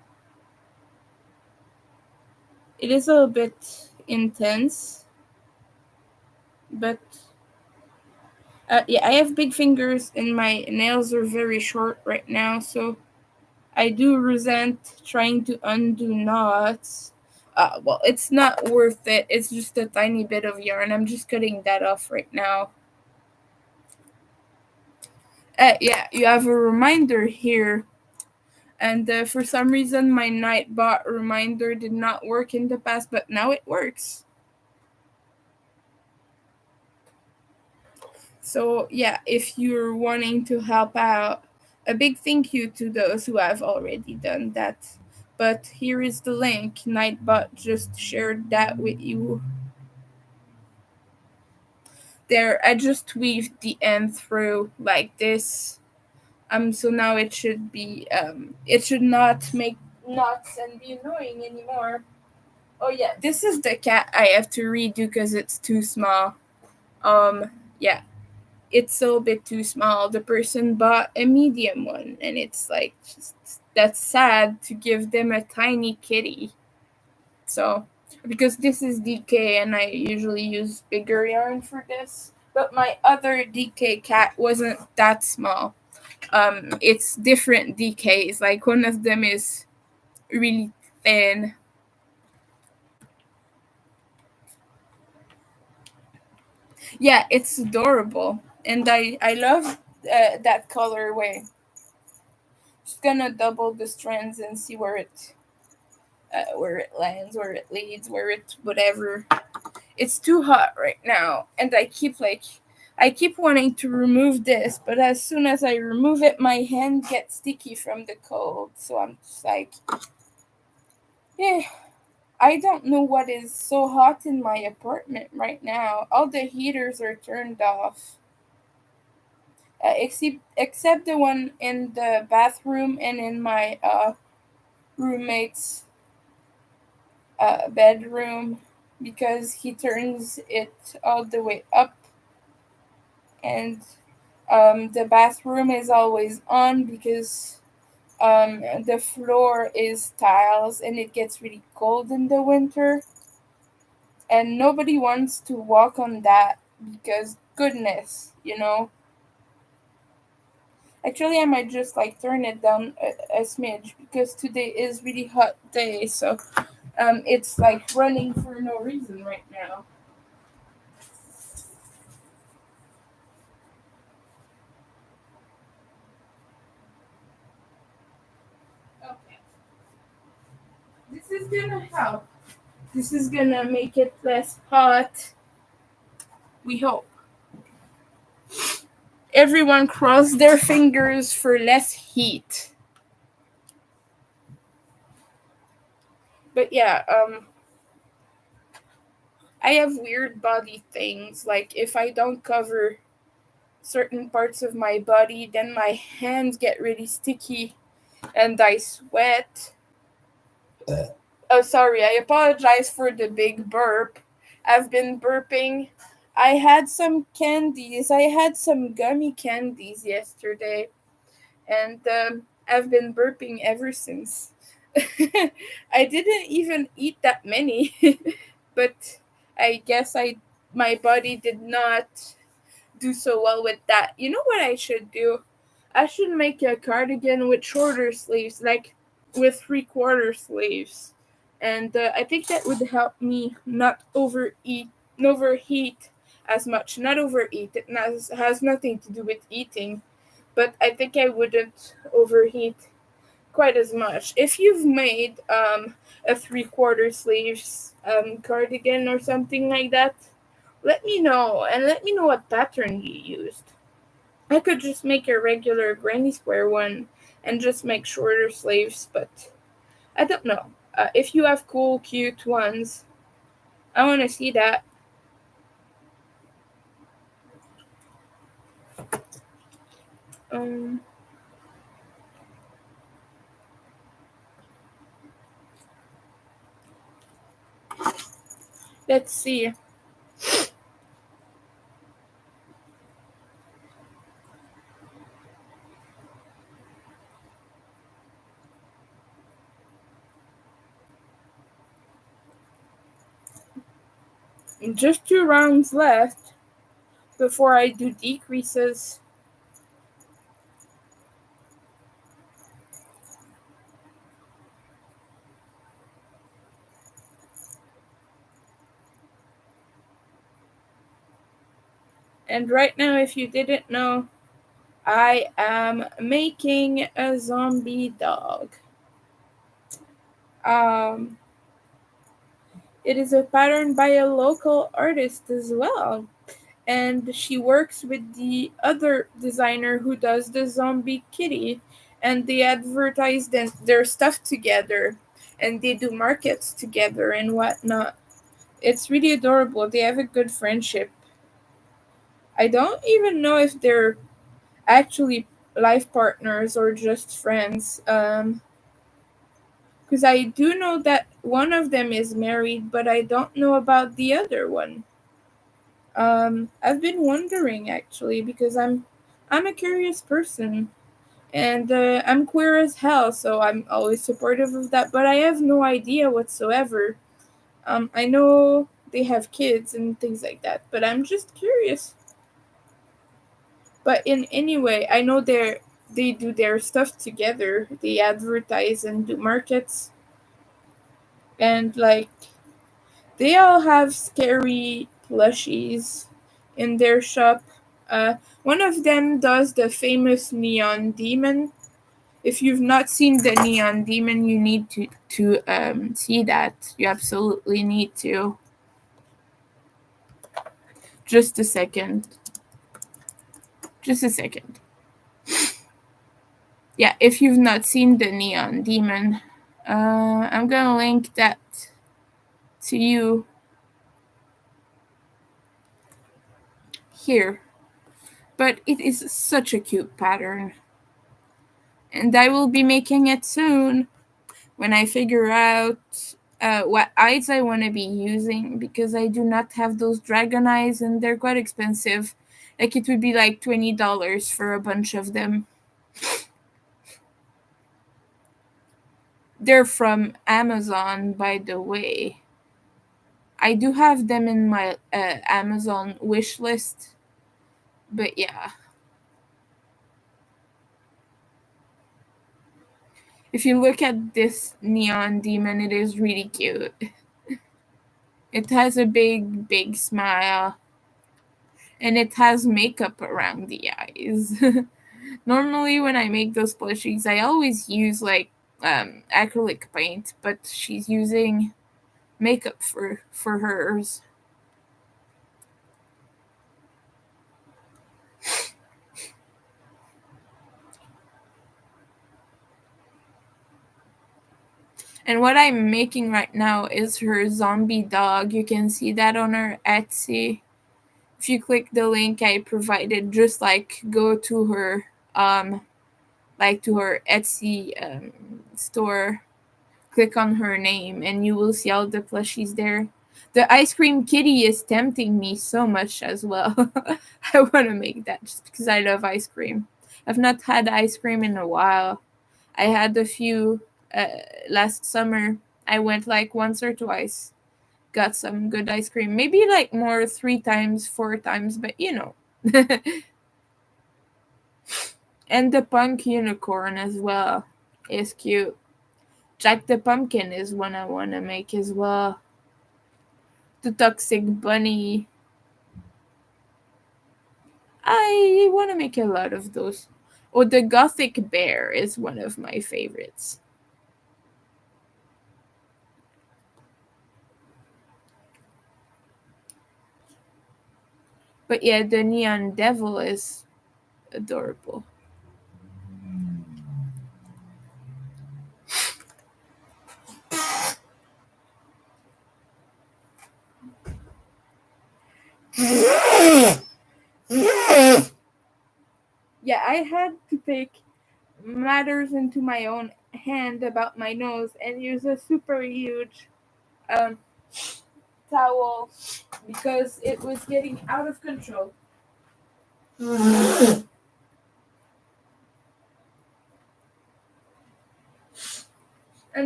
It is a little bit intense, but yeah, I have big fingers and my nails are very short right now, so I do resent trying to undo knots. Well, it's not worth it. It's just a tiny bit of yarn. I'm just cutting that off right now. Yeah, you have a reminder here. And for some reason, my Nightbot reminder did not work in the past, but now it works. So, yeah, if you're wanting to help out, a big thank you to those who have already done that. But here is the link. Nightbot just shared that with you. there. I just weaved the end through like this. So now it should not make knots and be annoying anymore. Oh yeah, this is the cat I have to redo because it's too small. Um, yeah, it's a little bit too small. The person bought a medium one, and it's like that's sad to give them a tiny kitty. So because this is DK, and I usually use bigger yarn for this, but my other DK cat wasn't that small. It's different DKs. Like one of them is really thin. Yeah, it's adorable, and I love that colorway. Just gonna double the strands and see where it lands, where it leads, where it whatever. It's too hot right now, and I keep wanting to remove this, but as soon as I remove it, my hand gets sticky from the cold. So I'm just like, yeah. I don't know what is so hot in my apartment right now. All the heaters are turned off, except the one in the bathroom and in my roommate's bedroom, because he turns it all the way up, and the bathroom is always on because the floor is tiles and it gets really cold in the winter, and nobody wants to walk on that because goodness, you know. Actually, I might just like turn it down a smidge because today is really hot day, so it's like running for no reason right now. Okay, this is gonna help. This is gonna make it less hot. We hope. Everyone cross their fingers for less heat. But yeah, I have weird body things. Like if I don't cover certain parts of my body, then my hands get really sticky and I sweat. Oh, sorry, I apologize for the big burp. I've been burping. I had some candies. I had some gummy candies yesterday, and I've been burping ever since. I didn't even eat that many, but I guess I my body did not do so well with that. You know what I should do? I should make a cardigan with shorter sleeves, like with 3/4 sleeves, and I think that would help me not overheat as much. Not overeat. It has nothing to do with eating, but I think I wouldn't overheat quite as much. If you've made a 3/4 sleeves cardigan or something like that, let me know, and let me know what pattern you used. I could just make a regular granny square one and just make shorter sleeves, but I don't know. If you have cool, cute ones, I want to see that. Um, let's see. Just 2 rounds left before I do decreases. And right now, if you didn't know, I am making a zombie dog. Um, it is a pattern by a local artist as well. And she works with the other designer who does the zombie kitty, and they advertise their stuff together, and they do markets together and whatnot. It's really adorable. They have a good friendship. I don't even know if they're actually life partners or just friends. Because I do know that one of them is married, but I don't know about the other one. I've been wondering actually because I'm a curious person and I'm queer as hell, so I'm always supportive of that. But I have no idea whatsoever. I know they have kids and things like that, but I'm just curious. But in any way, I know they do their stuff together. They advertise and do markets, and like they all have scary plushies in their shop. One of them does the famous neon demon. If you've not seen the neon demon, you need to see that. You absolutely need to. Just a second. Just a second. Yeah, if you've not seen the neon demon, I'm gonna link that to you here. But it is such a cute pattern, and I will be making it soon when I figure out what eyes I want to be using because I do not have those dragon eyes and they're quite expensive. Like it would be like $20 for a bunch of them. They're from Amazon, by the way. I do have them in my Amazon wish list, but yeah. If you look at this neon demon, it is really cute. It has a big, big smile, and it has makeup around the eyes. Normally, when I make those plushies, I always use like acrylic paint, but she's using makeup for hers. And what I'm making right now is her zombie dog. You can see that on her Etsy. If you click the link I provided, just like go to her to her Etsy store, click on her name, and you will see all the plushies there. The ice cream kitty is tempting me so much as well. I want to make that just because I love ice cream. I've not had ice cream in a while. I had a few uh, last summer. I went like once or twice. Got some good ice cream. Maybe like more 3 times, 4 times, but you know. And the punk unicorn as well is cute. Jack the Pumpkin is one I want to make as well. The Toxic Bunny. I want to make a lot of those. Oh, the Gothic Bear is one of my favorites. But yeah, the Neon Devil is adorable. Yeah, I had to take matters into my own hand about my nose and use a super huge um, towel because it was getting out of control. I'm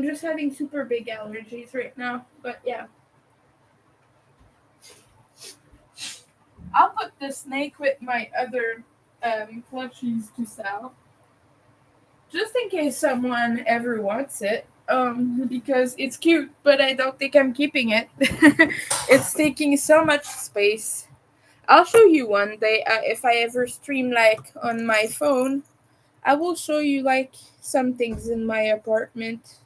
just having super big allergies right now, but yeah. I'll put the snake with my other plushies to sell, just in case someone ever wants it. Because it's cute, but I don't think I'm keeping it. It's taking so much space. I'll show you one day if I ever stream like on my phone. I will show you like some things in my apartment.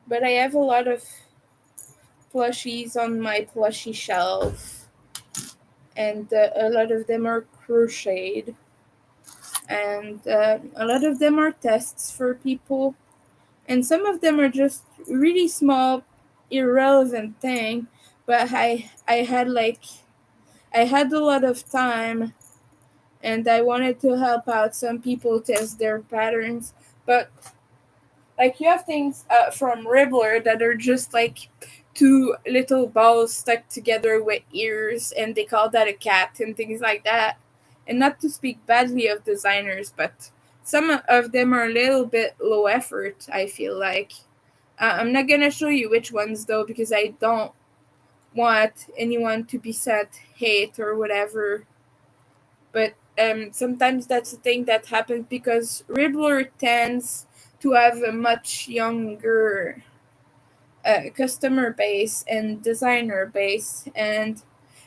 But I have a lot of plushies on my plushie shelf, and a lot of them are crocheted. and a lot of them are tests for people, and some of them are just really small, irrelevant thing. But I had a lot of time, and I wanted to help out some people test their patterns. But like you have things from Ribbler that are just like two little balls stuck together with ears, and they call that a cat and things like that. And not to speak badly of designers, but some of them are a little bit low effort, I feel like. I'm not gonna show you which ones though, because I don't want anyone to be said hate or whatever. But sometimes that's the thing that happens because Ribbler tends to have a much younger customer base and designer base, and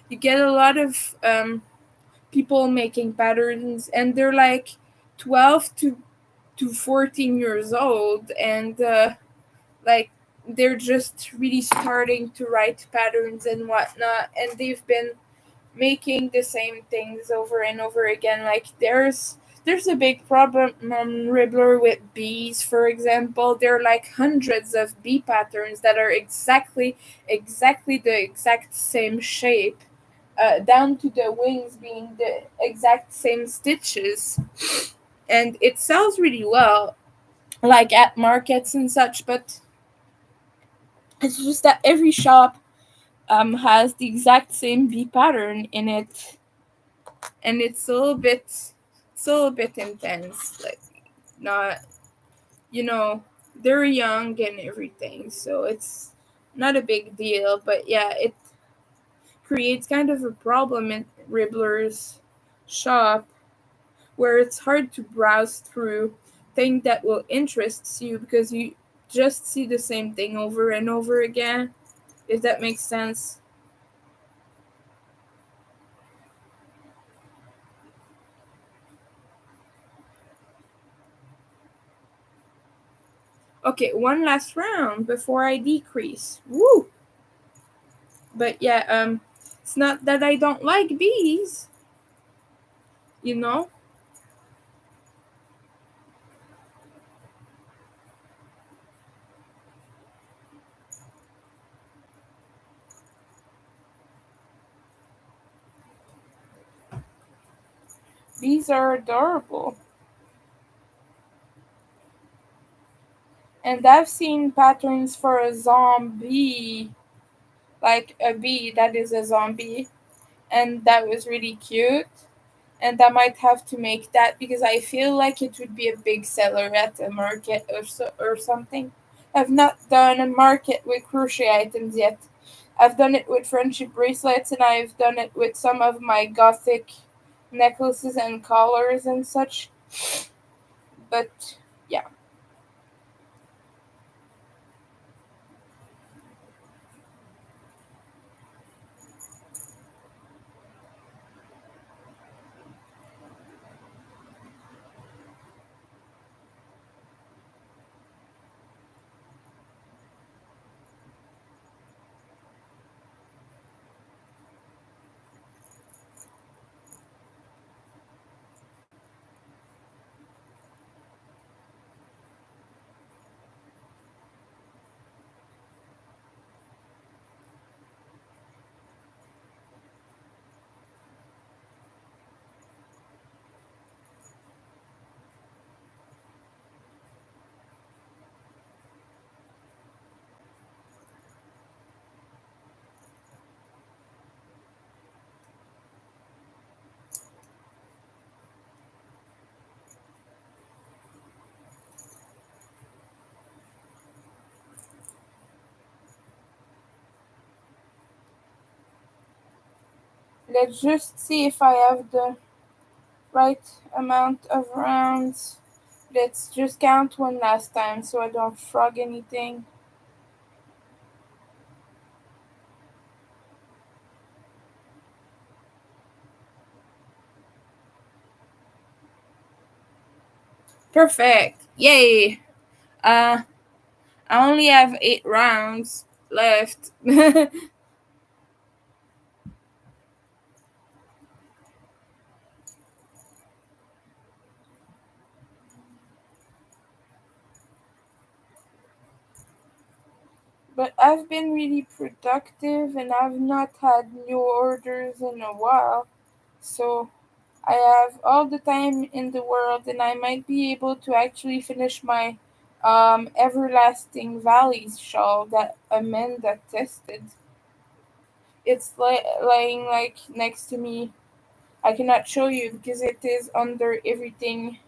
you get a lot of people making patterns, and they're like 12 to 14 years old, and like they're just really starting to write patterns and whatnot, and they've been making the same things over and over again. Like there's a big problem on Ribbler with bees, for example. There are like hundreds of bee patterns that are exactly the exact same shape, down to the wings being the exact same stitches, and it sells really well, like at markets and such. But it's just that every shop has the exact same bee pattern in it, and it's a little bit intense. Like, not, you know, they're young and everything, so it's not a big deal. But yeah, it creates kind of a problem in Ribbler's shop, where it's hard to browse through thing that will interest you because you just see the same thing over and over again, if that makes sense. Okay, one last round before I decrease. Woo! But yeah, it's not that I don't like bees, you know? Bees are adorable. And I've seen patterns for a zombie, like a bee that is a zombie, and that was really cute. And I might have to make that because I feel like it would be a big seller at a market or something. I've not done a market with crochet items yet. I've done it with friendship bracelets, and I've done it with some of my gothic necklaces and collars and such. But yeah, let's just see if I have the right amount of rounds. Let's just count one last time so I don't frog anything. Perfect. Yay. Uh I only have 8 rounds left. But I've been really productive and I've not had new orders in a while. So I have all the time in the world and I might be able to actually finish my Everlasting Valleys shawl that Amanda tested. It's lying like next to me. I cannot show you because it is under everything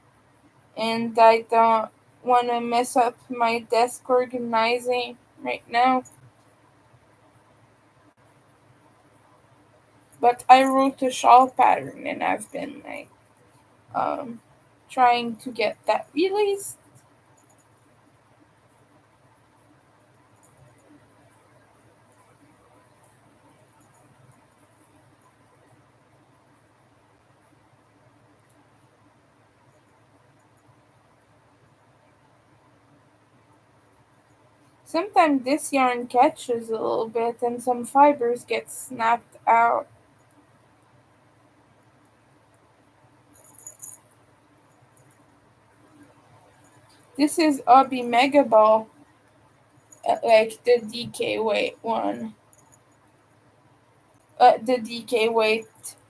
and I don't want to mess up my desk organizing right now. But I wrote a shawl pattern and I've been like um, trying to get that released. Sometimes this yarn catches a little bit and some fibers get snapped out. This is Obi Mega Ball, like the DK weight one. The DK weight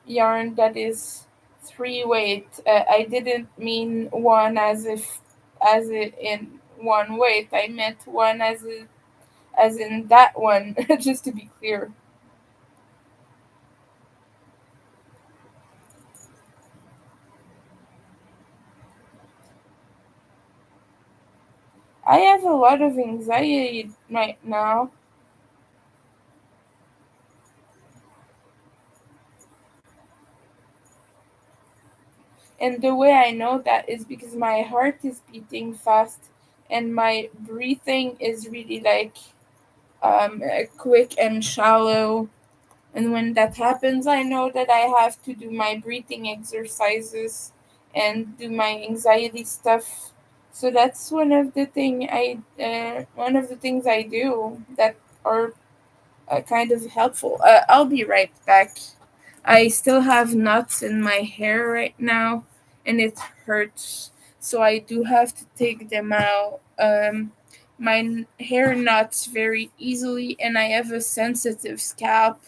yarn that is three weight. I didn't mean one as it in one weight. I meant one as in that one, just to be clear. I have a lot of anxiety right now, and the way I know that is because my heart is beating fast and my breathing is really like quick and shallow. And when that happens, I know that I have to do my breathing exercises and do my anxiety stuff. So that's one of the things I do that are kind of helpful. I'll be right back. I still have knots in my hair right now, and it hurts. So I do have to take them out. Hair knots very easily, and I have a sensitive scalp.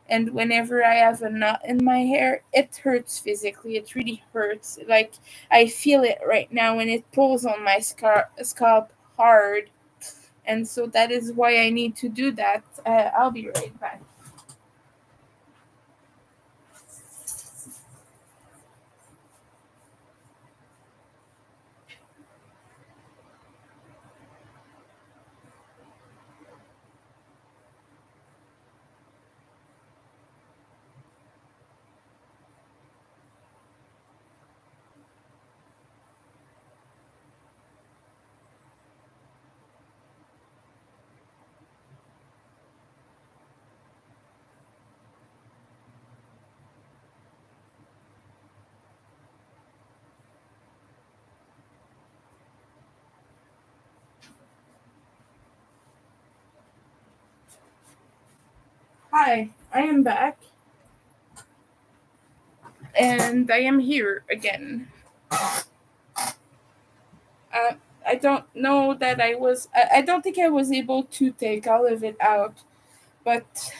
And whenever I have a knot in my hair, it hurts physically. It really hurts. Like I feel it right now, and it pulls on my scalp hard. And so that is why I need to do that. I'll be right back. Hi, I am back, and I am here again. Uh, I don't know that I was. I don't think I was able to take all of it out, but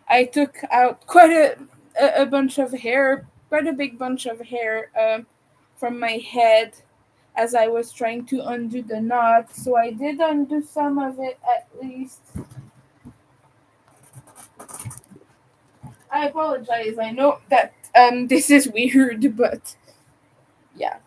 I took out a bunch of hair, quite a big bunch of hair from my head as I was trying to undo the knot. So I did undo some of it at least. I apologize. I know that this is weird, but yeah.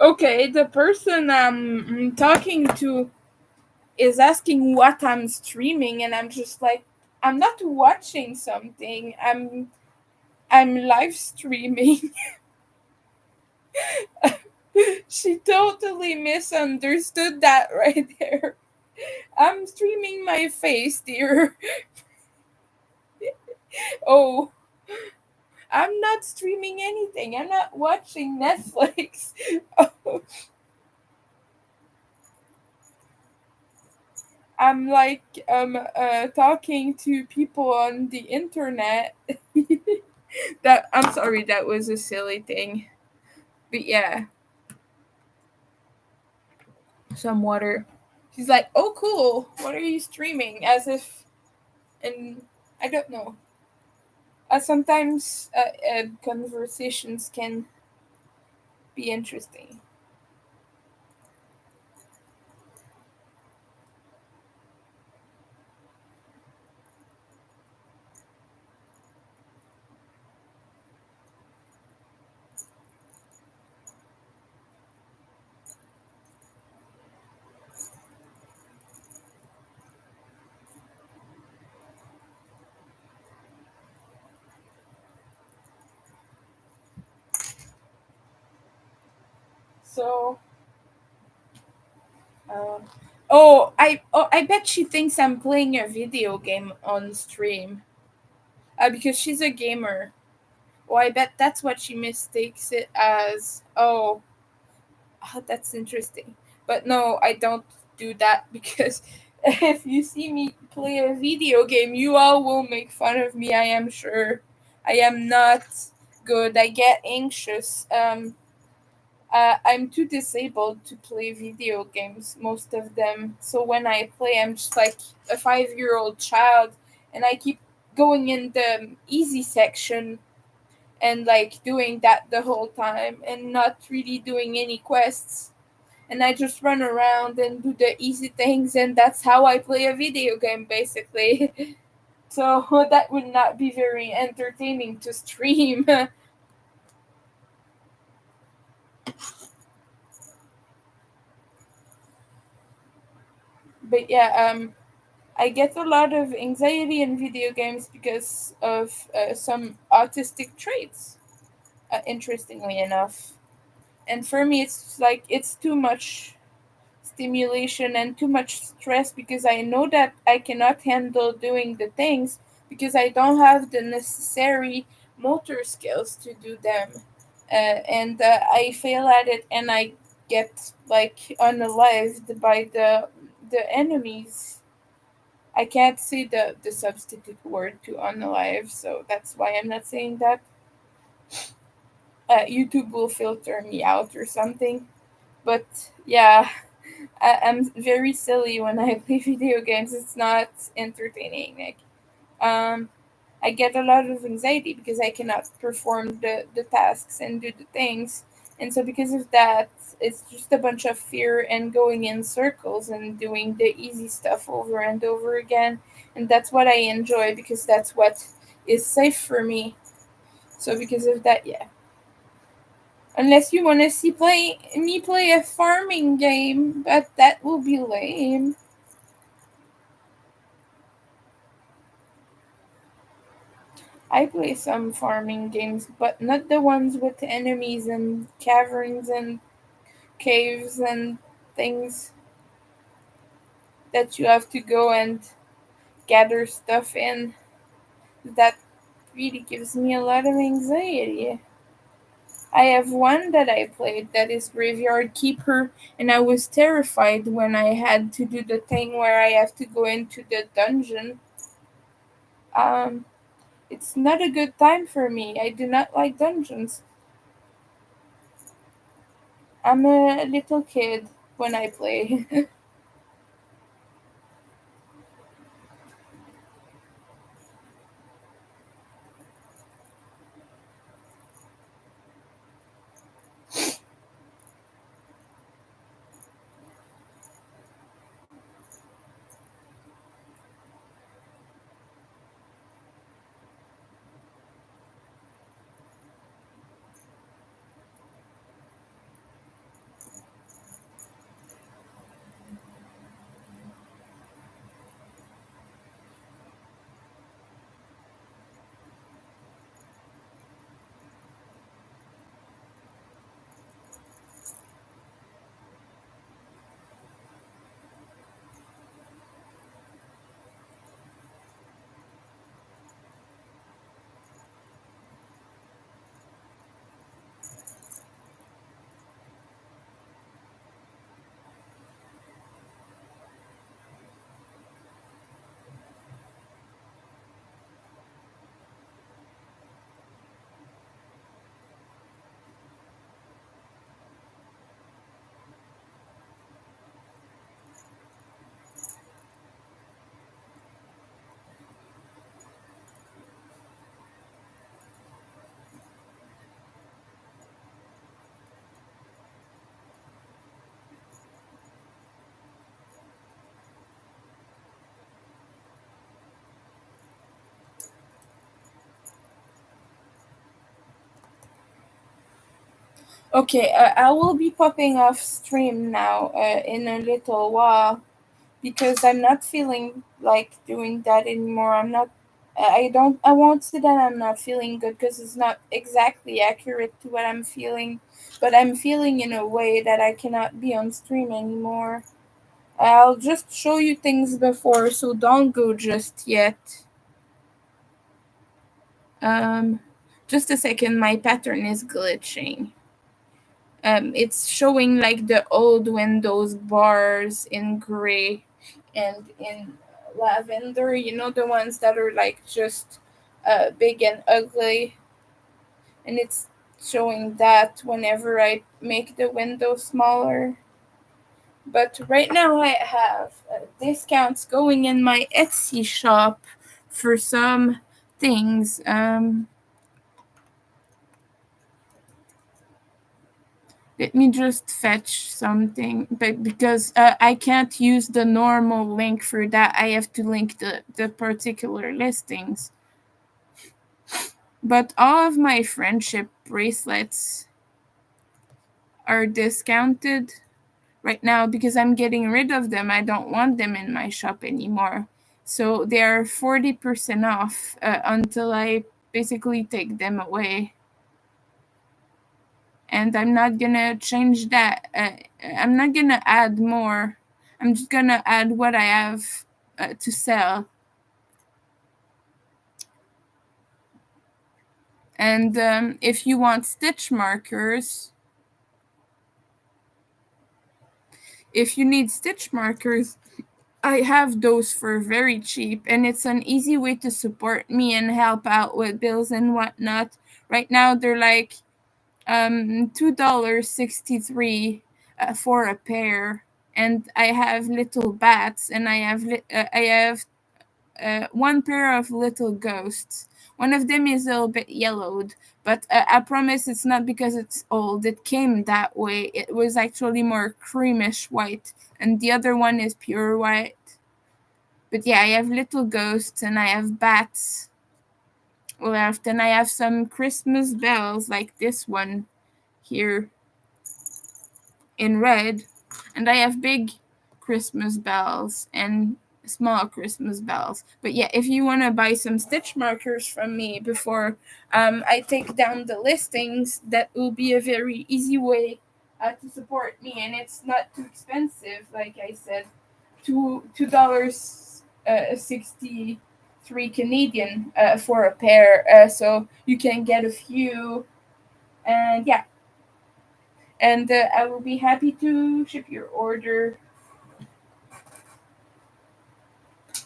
Okay, the person I'm talking to is asking what I'm streaming, and I'm just like, I'm not watching something. I'm live streaming. She totally misunderstood that right there. I'm streaming my face, dear. Oh, I'm not streaming anything. I'm not watching Netflix. I'm like talking to people on the internet. That I'm sorry, that was a silly thing. But yeah, some water. She's like, "Oh, cool. What are you streaming?" As if, and I don't know. Sometimes conversations can be interesting. So, uh, I bet she thinks I'm playing a video game on stream. Because she's a gamer. Oh, I bet that's what she mistakes it as. Oh, that's interesting. But no, I don't do that because if you see me play a video game, you all will make fun of me, I am sure. I am not good. I get anxious. I'm too disabled to play video games, most of them. So when I play, I'm just like a 5-year old child, and I keep going in the easy section and like doing that the whole time and not really doing any quests. And I just run around and do the easy things, and that's how I play a video game basically. So that would not be very entertaining to stream. But yeah, I get a lot of anxiety in video games because of some autistic traits, interestingly enough. And for me, it's like it's too much stimulation and too much stress because I know that I cannot handle doing the things because I don't have the necessary motor skills to do them. And I fail at it and I get like unalived by the enemies. I can't say the substitute word to unalive, so that's why I'm not saying that. YouTube will filter me out or something. But yeah, I'm very silly when I play video games. It's not entertaining. Um, I get a lot of anxiety because I cannot perform the tasks and do the things. And so because of that, it's just a bunch of fear and going in circles and doing the easy stuff over and over again. And that's what I enjoy because that's what is safe for me. So because of that, yeah. Unless you want to see play me play a farming game, but that will be lame. I play some farming games, but not the ones with enemies and caverns and caves and things that you have to go and gather stuff in. That really gives me a lot of anxiety. I have one that I played that is Graveyard Keeper, and I was terrified when I had to do the thing where I have to go into the dungeon. Um, it's not a good time for me. I do not like dungeons. I'm a little kid when I play. Okay, I will be popping off stream now in a little while because I'm not feeling like doing that anymore. I'm not. I won't say that I'm not feeling good because it's not exactly accurate to what I'm feeling, but I'm feeling in a way that I cannot be on stream anymore. I'll just show you things before, so don't go just yet. Um, just a second, my pattern is glitching. It's showing like the old Windows bars in gray and in lavender, you know, the ones that are like just big and ugly. And it's showing that whenever I make the window smaller. But right now I have discounts going in my Etsy shop for some things. Let me just fetch something, but because I can't use the normal link for that, I have to link the particular listings. But all of my friendship bracelets are discounted right now because I'm getting rid of them. I don't want them in my shop anymore. So they are 40% off until I basically take them away. And I'm not gonna change that. I'm not gonna add more. I'm just gonna add what I have to sell. And if you want stitch markers, if you need stitch markers, I have those for very cheap, and it's an easy way to support me and help out with bills and whatnot. Right now, they're like $2.63 for a pair, and I have little bats, and I have one pair of little ghosts. One of them is a little bit yellowed, but I promise it's not because it's old. It came that way. It was actually more creamish white, and the other one is pure white. But yeah, I have little ghosts and I have bats left, and I have some Christmas bells like this one here in red, and I have big Christmas bells and small Christmas bells. But yeah, if you want to buy some stitch markers from me before I take down the listings, that will be a very easy way to support me, and it's not too expensive. Like I said, $2 $63 Canadian for a pair, so you can get a few, and yeah, and I will be happy to ship your order.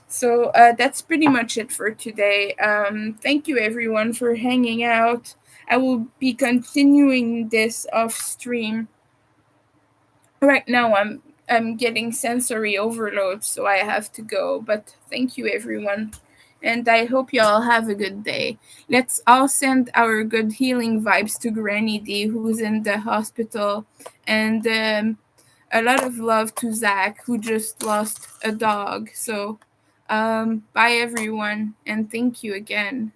So that's pretty much it for today. Thank you everyone for hanging out. I will be continuing this off stream. Right now I'm getting sensory overload, so I have to go. But thank you everyone. And I hope you all have a good day. Let's all send our good healing vibes to Granny D, who's in the hospital, and a lot of love to Zach, who just lost a dog. So, bye everyone, and thank you again.